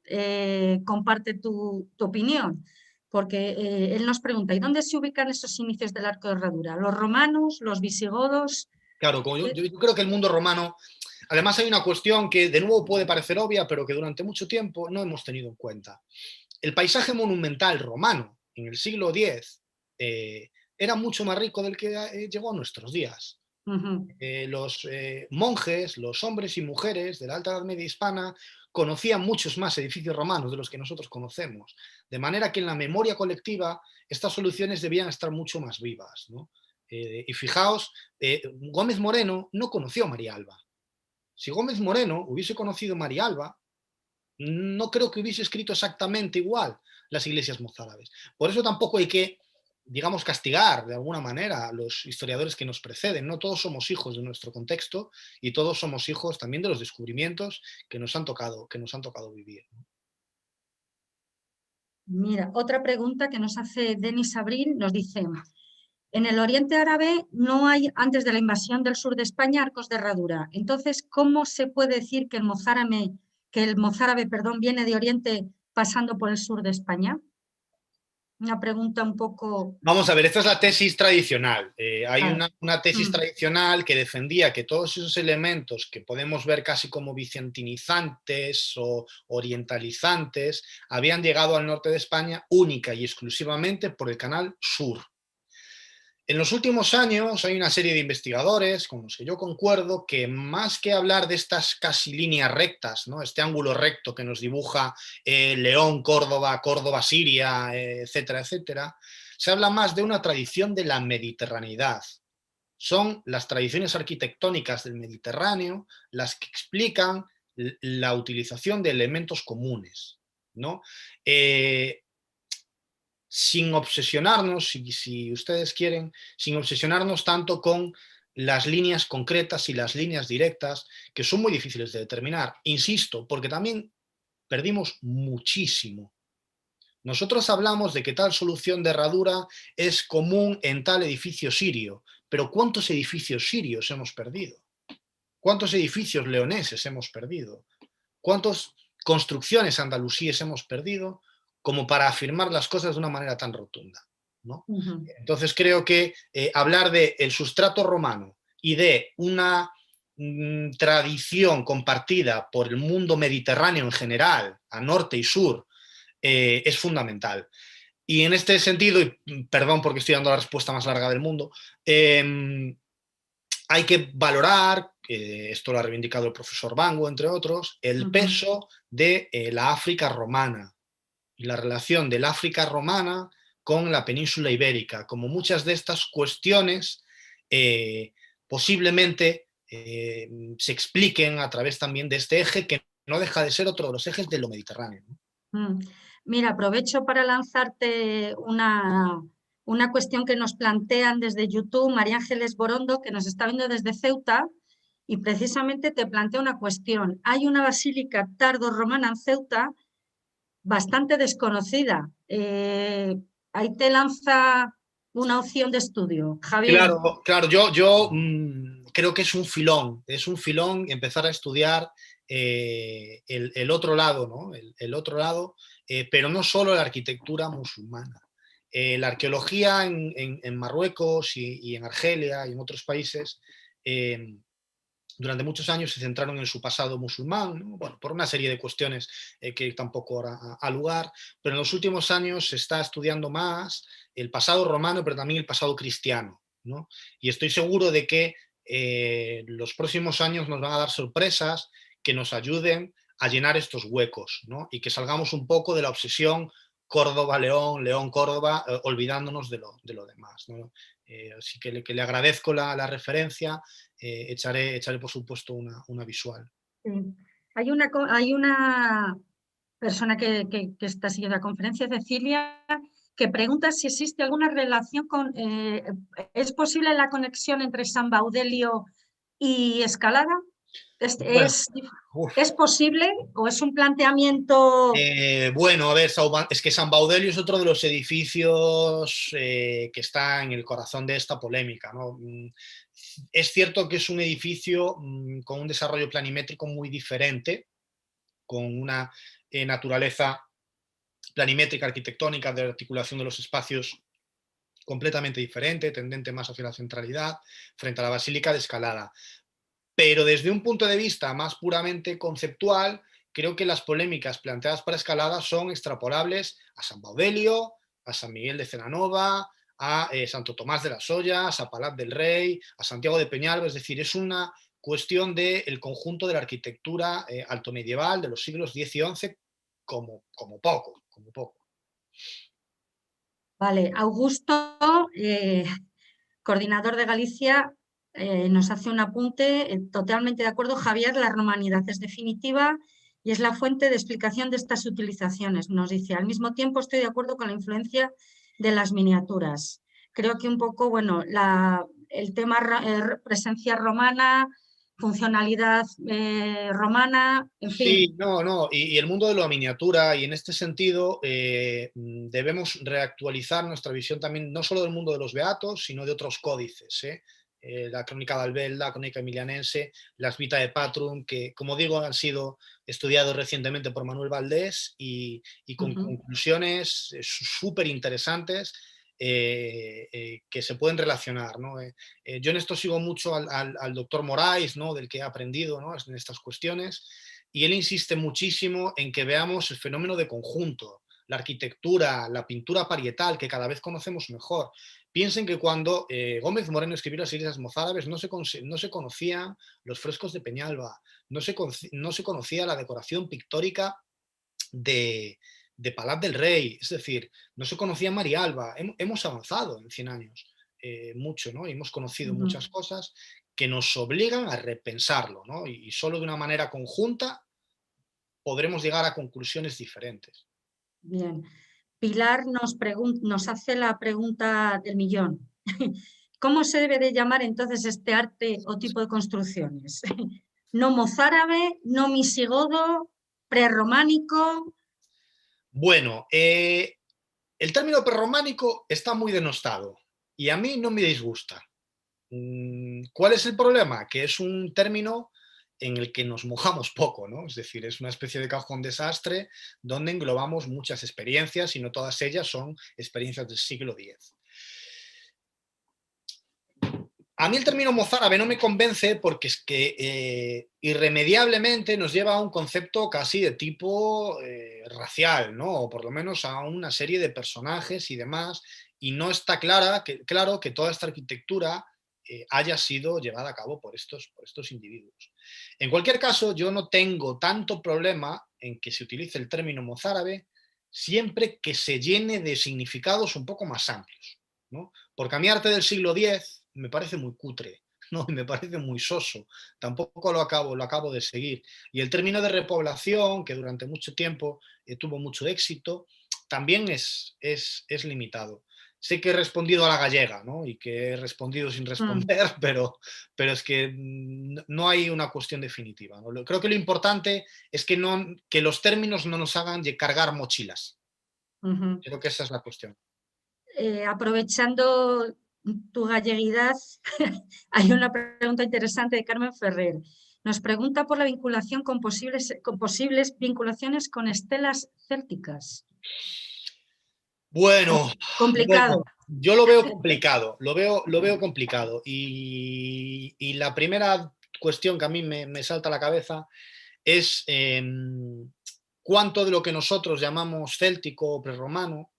comparte tu opinión, porque él nos pregunta, ¿y dónde se ubican esos inicios del arco de herradura? ¿Los romanos, los visigodos? Claro, como yo creo que el mundo romano, además hay una cuestión que de nuevo puede parecer obvia, pero que durante mucho tiempo no hemos tenido en cuenta. El paisaje monumental romano en el siglo X era mucho más rico del que llegó a nuestros días. Los monjes, los hombres y mujeres de la Alta Edad Media hispana conocían muchos más edificios romanos de los que nosotros conocemos, de manera que en la memoria colectiva estas soluciones debían estar mucho más vivas, ¿no? Y fijaos, Gómez Moreno no conoció Marialba. Si Gómez Moreno hubiese conocido Marialba, no creo que hubiese escrito exactamente igual las iglesias mozárabes. Por eso tampoco hay que, digamos, castigar de alguna manera a los historiadores que nos preceden. No todos somos hijos de nuestro contexto y todos somos hijos también de los descubrimientos que nos han tocado vivir. Mira, otra pregunta que nos hace Denis Abril, nos dice, en el Oriente Árabe no hay, antes de la invasión del sur de España, arcos de herradura. Entonces, ¿cómo se puede decir que el mozárabe, viene de Oriente pasando por el sur de España? Una pregunta un poco... Vamos a ver, esta es la tesis tradicional. Hay Claro. una tesis tradicional que defendía que todos esos elementos que podemos ver casi como bizantinizantes o orientalizantes habían llegado al norte de España única y exclusivamente por el canal sur. En los últimos años hay una serie de investigadores con los que yo concuerdo que más que hablar de estas casi líneas rectas, ¿no? Este ángulo recto que nos dibuja León, Córdoba, Córdoba, Siria, etcétera, etcétera, se habla más de una tradición de la mediterraneidad. Son las tradiciones arquitectónicas del Mediterráneo las que explican la utilización de elementos comunes, ¿no? Sin obsesionarnos, si ustedes quieren, sin obsesionarnos tanto con las líneas concretas y las líneas directas, que son muy difíciles de determinar. Insisto, porque también perdimos muchísimo. Nosotros hablamos de que tal solución de herradura es común en tal edificio sirio, pero ¿cuántos edificios sirios hemos perdido? ¿Cuántos edificios leoneses hemos perdido? ¿Cuántas construcciones andalusíes hemos perdido como para afirmar las cosas de una manera tan rotunda, ¿no? Entonces creo que hablar del sustrato romano y de una tradición compartida por el mundo mediterráneo en general, a norte y sur, es fundamental. Y en este sentido, y perdón porque estoy dando la respuesta más larga del mundo, hay que valorar, esto lo ha reivindicado el profesor Bango, entre otros, el peso de la África romana y la relación del África romana con la península ibérica, como muchas de estas cuestiones posiblemente se expliquen a través también de este eje que no deja de ser otro de los ejes de lo mediterráneo, ¿no? Mira, aprovecho para lanzarte una cuestión que nos plantean desde YouTube, María Ángeles Borondo, que nos está viendo desde Ceuta, y precisamente te plantea una cuestión. Hay una basílica tardo-romana en Ceuta bastante desconocida. Ahí te lanza una opción de estudio. Javier. Claro, yo creo que es un filón empezar a estudiar el otro lado, ¿no? El otro lado, pero no solo la arquitectura musulmana. La arqueología en Marruecos y en Argelia y en otros países durante muchos años se centraron en su pasado musulmán, ¿no? Bueno, por una serie de cuestiones que tampoco ahora ha lugar, pero en los últimos años se está estudiando más el pasado romano, pero también el pasado cristiano, ¿no? Y estoy seguro de que los próximos años nos van a dar sorpresas que nos ayuden a llenar estos huecos, ¿no? Y que salgamos un poco de la obsesión Córdoba-León, León-Córdoba, olvidándonos de lo demás, ¿no? Así que le agradezco la referencia, echaré por supuesto una visual. Sí. Hay una persona que está siguiendo la conferencia, Cecilia, que pregunta si existe alguna relación con... ¿es posible la conexión entre San Baudelio y Escalada? Bueno, ¿Es posible o es un planteamiento? Bueno, a ver, es que San Baudelio es otro de los edificios que está en el corazón de esta polémica, ¿no? Es cierto que es un edificio con un desarrollo planimétrico muy diferente, con una naturaleza planimétrica, arquitectónica, de articulación de los espacios completamente diferente, tendente más hacia la centralidad, frente a la Basílica de Escalada. Pero desde un punto de vista más puramente conceptual, creo que las polémicas planteadas para Escalada son extrapolables a San Baudelio, a San Miguel de Celanova, a Santo Tomás de las Ollas, a Palat del Rey, a Santiago de Peñalba. Es decir, es una cuestión del conjunto de la arquitectura altomedieval de los siglos X y XI como poco. Vale, Augusto, coordinador de Galicia, nos hace un apunte, totalmente de acuerdo, Javier, la romanidad es definitiva y es la fuente de explicación de estas utilizaciones. Nos dice, al mismo tiempo estoy de acuerdo con la influencia de las miniaturas. Creo que un poco, bueno, el tema presencia romana, funcionalidad romana, en fin. Sí, no, y el mundo de la miniatura, y en este sentido debemos reactualizar nuestra visión también, no solo del mundo de los beatos, sino de otros códices. la Crónica d'Albelda, la Crónica Emilianense, las Vita de Patrum, que, como digo, han sido estudiados recientemente por Manuel Valdés y con conclusiones súper interesantes que se pueden relacionar, ¿no? Yo en esto sigo mucho al doctor Moraes, ¿no? Del que he aprendido, ¿no? En estas cuestiones, y él insiste muchísimo en que veamos el fenómeno de conjunto, la arquitectura, la pintura parietal, que cada vez conocemos mejor. Piensen que cuando Gómez Moreno escribió las iglesias mozárabes no se conocían los frescos de Peñalba, no se conocía la decoración pictórica de Palat del Rey, es decir, no se conocía Marialba. Hemos avanzado en 100 años mucho, ¿no? Y hemos conocido muchas cosas que nos obligan a repensarlo, ¿no? Y solo de una manera conjunta podremos llegar a conclusiones diferentes. Bien. Pilar nos hace la pregunta del millón. ¿Cómo se debe de llamar entonces este arte o tipo de construcciones? ¿No mozárabe, no visigodo, prerrománico? Bueno, el término prerrománico está muy denostado y a mí no me disgusta. ¿Cuál es el problema? Que es un término en el que nos mojamos poco, ¿no? Es decir, es una especie de cajón desastre donde englobamos muchas experiencias y no todas ellas son experiencias del siglo X. A mí el término mozárabe no me convence porque es que irremediablemente nos lleva a un concepto casi de tipo racial, ¿no? O por lo menos a una serie de personajes y demás, y no está claro que toda esta arquitectura haya sido llevada a cabo por estos individuos. En cualquier caso, yo no tengo tanto problema en que se utilice el término mozárabe siempre que se llene de significados un poco más amplios, ¿no? Porque a mí arte del siglo X me parece muy cutre, ¿no? Me parece muy soso, tampoco lo acabo de seguir. Y el término de repoblación, que durante mucho tiempo tuvo mucho éxito, también es limitado. Sé que he respondido a la gallega, ¿no? Y que he respondido sin responder, pero es que no hay una cuestión definitiva, ¿no? Creo que lo importante es que los términos no nos hagan cargar mochilas. Creo que esa es la cuestión. Aprovechando tu galleguidad, hay una pregunta interesante de Carmen Ferrer. Nos pregunta por la vinculación con posibles vinculaciones con estelas célticas. Bueno, complicado. Yo lo veo complicado, lo veo complicado. Y la primera cuestión que a mí me salta a la cabeza es cuánto de lo que nosotros llamamos céltico o prerromano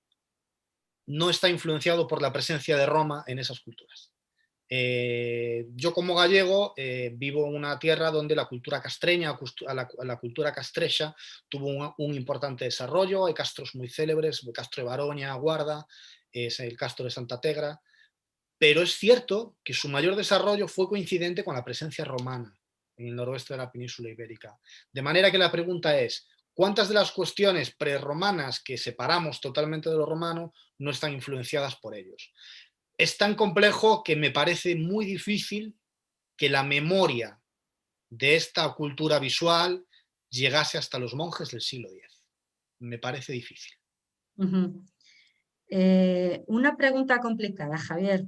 no está influenciado por la presencia de Roma en esas culturas. Yo como gallego vivo en una tierra donde la cultura castreña, la cultura castrecha tuvo un importante desarrollo. Hay castros muy célebres, el Castro de Baroña, Guarda, es el Castro de Santa Tegra, pero es cierto que su mayor desarrollo fue coincidente con la presencia romana en el noroeste de la península ibérica. De manera que la pregunta es, ¿cuántas de las cuestiones prerromanas que separamos totalmente de lo romano no están influenciadas por ellos? Es tan complejo que me parece muy difícil que la memoria de esta cultura visual llegase hasta los monjes del siglo X. Me parece difícil. Una pregunta complicada, Javier.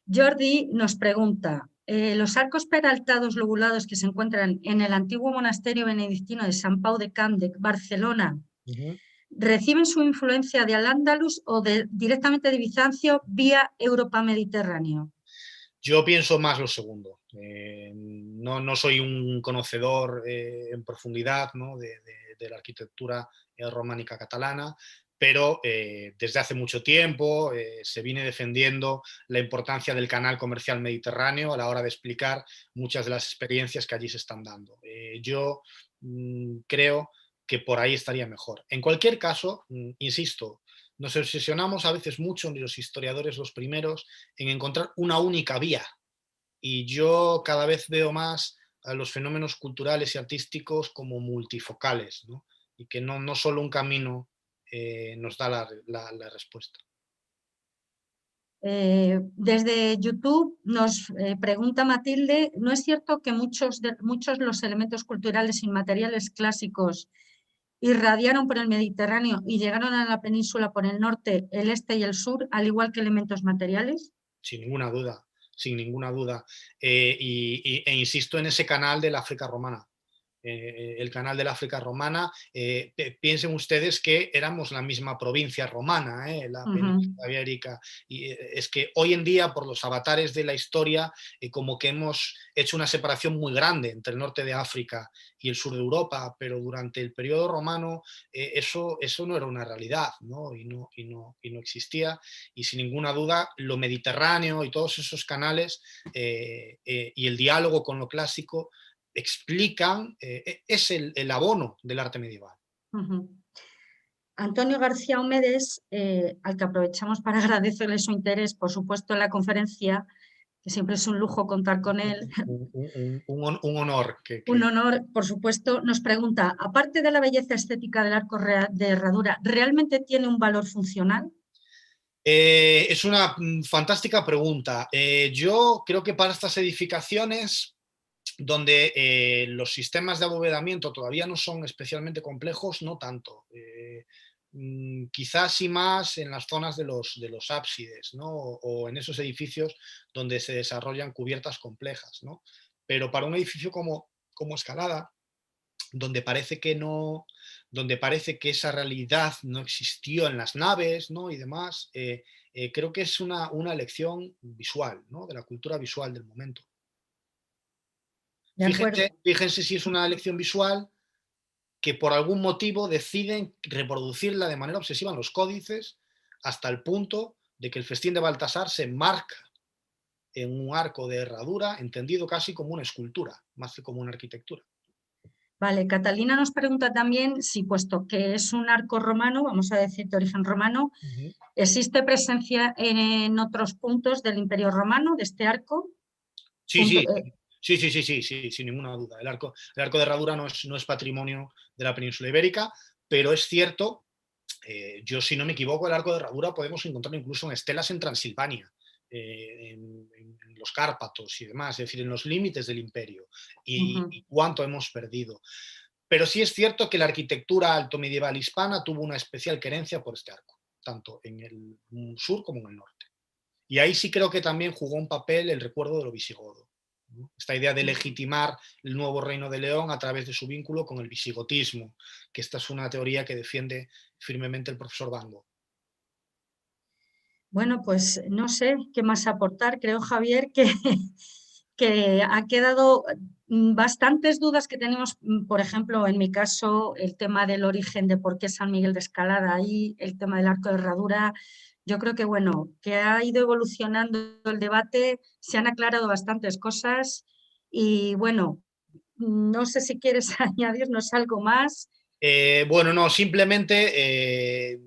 Jordi nos pregunta, ¿los arcos peraltados lobulados que se encuentran en el antiguo monasterio benedictino de Sant Pau de Càndec, Barcelona, reciben su influencia de Al-Ándalus o directamente de Bizancio vía Europa-Mediterráneo? Yo pienso más lo segundo. No soy un conocedor en profundidad, ¿no? de la arquitectura románica catalana, pero desde hace mucho tiempo se viene defendiendo la importancia del canal comercial mediterráneo a la hora de explicar muchas de las experiencias que allí se están dando. Yo creo que por ahí estaría mejor. En cualquier caso, insisto, nos obsesionamos a veces mucho, los historiadores los primeros, en encontrar una única vía. Y yo cada vez veo más a los fenómenos culturales y artísticos como multifocales, ¿no? Y que no solo un camino nos da la respuesta. Desde YouTube nos pregunta Matilde, ¿no es cierto que muchos los elementos culturales inmateriales clásicos irradiaron por el Mediterráneo y llegaron a la península por el norte, el este y el sur, al igual que elementos materiales? Sin ninguna duda. sin ninguna duda. E insisto en ese canal del África romana. El canal del África romana, piensen ustedes que éramos la misma provincia romana, la península ibérica, y es que hoy en día por los avatares de la historia como que hemos hecho una separación muy grande entre el norte de África y el sur de Europa, pero durante el periodo romano eso no era una realidad, ¿no? Y no existía, y sin ninguna duda lo mediterráneo y todos esos canales y el diálogo con lo clásico explican, es el abono del arte medieval. Antonio García Omedes, al que aprovechamos para agradecerle su interés, por supuesto, en la conferencia, que siempre es un lujo contar con él. Un honor. Un honor, por supuesto. Nos pregunta, aparte de la belleza estética del arco de herradura, ¿realmente tiene un valor funcional? Es una fantástica pregunta. Yo creo que para estas edificaciones, donde los sistemas de abovedamiento todavía no son especialmente complejos, no tanto. Quizás sí más en las zonas de los ábsides, ¿no? O en esos edificios donde se desarrollan cubiertas complejas, ¿no? Pero para un edificio como Escalada, donde parece que esa realidad no existió en las naves, ¿no? Y demás, creo que es una elección visual, ¿no? De la cultura visual del momento. Fíjense si es una elección visual que por algún motivo deciden reproducirla de manera obsesiva en los códices hasta el punto de que el festín de Baltasar se marca en un arco de herradura entendido casi como una escultura, más que como una arquitectura. Vale, Catalina nos pregunta también si, puesto que es un arco romano, vamos a decir de origen romano, ¿existe presencia en otros puntos del Imperio Romano de este arco? Sí, sin ninguna duda. El arco de herradura no es patrimonio de la península ibérica, pero es cierto, yo si no me equivoco, el arco de herradura podemos encontrarlo incluso en estelas en Transilvania, en los Cárpatos y demás, es decir, en los límites del imperio, y cuánto hemos perdido. Pero sí es cierto que la arquitectura alto medieval hispana tuvo una especial querencia por este arco, tanto en el sur como en el norte. Y ahí sí creo que también jugó un papel el recuerdo de lo visigodo, ¿no? Esta idea de legitimar el nuevo reino de León a través de su vínculo con el visigotismo, que esta es una teoría que defiende firmemente el profesor Bango. Bueno, pues no sé qué más aportar. Creo, Javier, que ha quedado bastantes dudas que tenemos, por ejemplo, en mi caso, el tema del origen de por qué San Miguel de Escalada ahí, el tema del arco de herradura. Yo creo que, bueno, que ha ido evolucionando el debate, se han aclarado bastantes cosas y, bueno, no sé si quieres añadirnos algo más. Bueno, no, simplemente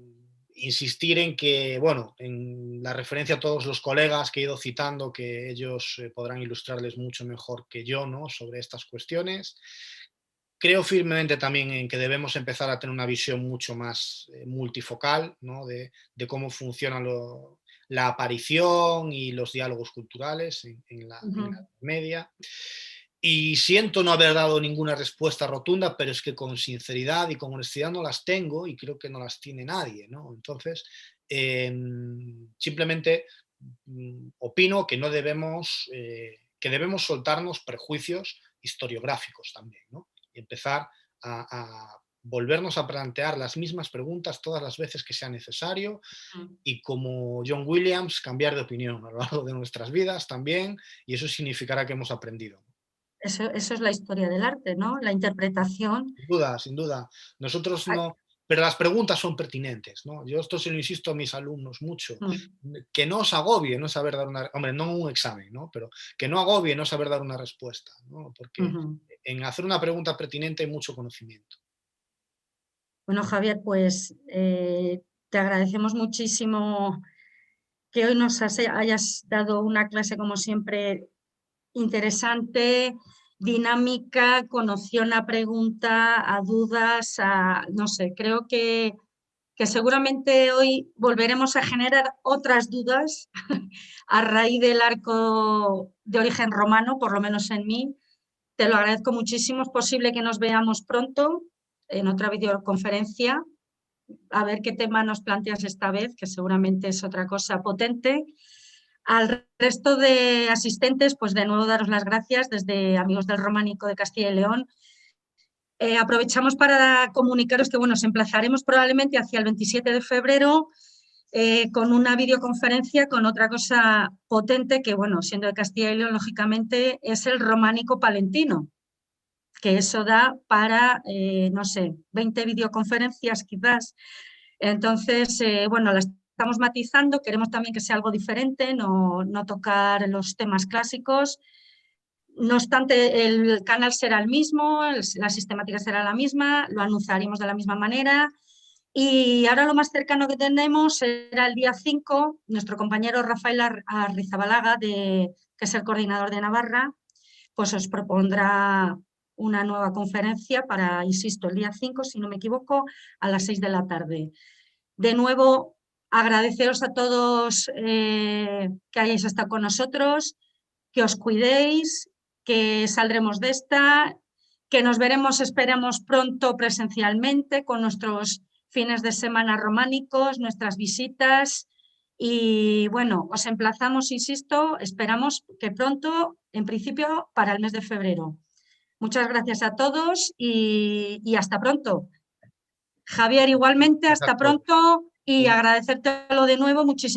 insistir en que, bueno, en la referencia a todos los colegas que he ido citando, que ellos podrán ilustrarles mucho mejor que yo, ¿no? Sobre estas cuestiones. Creo firmemente también en que debemos empezar a tener una visión mucho más multifocal, ¿no? de cómo funciona la aparición y los diálogos culturales en la media. Y siento no haber dado ninguna respuesta rotunda, pero es que con sinceridad y con honestidad no las tengo y creo que no las tiene nadie, ¿no? Entonces, simplemente opino que no debemos, que debemos soltarnos prejuicios historiográficos también, ¿no? Y empezar a volvernos a plantear las mismas preguntas todas las veces que sea necesario y, como John Williams, cambiar de opinión a lo largo de nuestras vidas también, y eso significará que hemos aprendido. Eso es la historia del arte, ¿no? La interpretación. Sin duda, sin duda. Nosotros no, pero las preguntas son pertinentes, ¿no? Yo esto se lo insisto a mis alumnos mucho, que no os agobie no saber dar una, hombre, no un examen, ¿no? Pero que no agobie no saber dar una respuesta, ¿no? Porque en hacer una pregunta pertinente hay mucho conocimiento. Bueno, Javier, pues te agradecemos muchísimo que hoy nos hayas dado una clase, como siempre, interesante, dinámica, con opción a pregunta, a dudas, no sé, creo que seguramente hoy volveremos a generar otras dudas a raíz del arco de origen romano, por lo menos en mí. Te lo agradezco muchísimo. Es posible que nos veamos pronto en otra videoconferencia. A ver qué tema nos planteas esta vez, que seguramente es otra cosa potente. Al resto de asistentes, pues de nuevo daros las gracias desde Amigos del Románico de Castilla y León. Aprovechamos para comunicaros que, bueno, os emplazaremos probablemente hacia el 27 de febrero con una videoconferencia con otra cosa potente que, bueno, siendo de Castilla y León, lógicamente, es el Románico Palentino, que eso da para, no sé, 20 videoconferencias quizás. Entonces, bueno, las estamos matizando, queremos también que sea algo diferente, no tocar los temas clásicos. No obstante, el canal será el mismo, la sistemática será la misma, lo anunciaremos de la misma manera. Y ahora lo más cercano que tenemos será el día 5, nuestro compañero Rafael Arrizabalaga, que es el coordinador de Navarra, pues os propondrá una nueva conferencia para, insisto, el día 5, si no me equivoco, a las 6 de la tarde. De nuevo, agradeceros a todos que hayáis estado con nosotros, que os cuidéis, que saldremos de esta, que nos veremos, esperemos pronto presencialmente con nuestros fines de semana románicos, nuestras visitas y bueno, os emplazamos, insisto, esperamos que pronto, en principio, para el mes de febrero. Muchas gracias a todos y hasta pronto. Javier, igualmente, hasta pronto y agradecértelo de nuevo. Muchísimas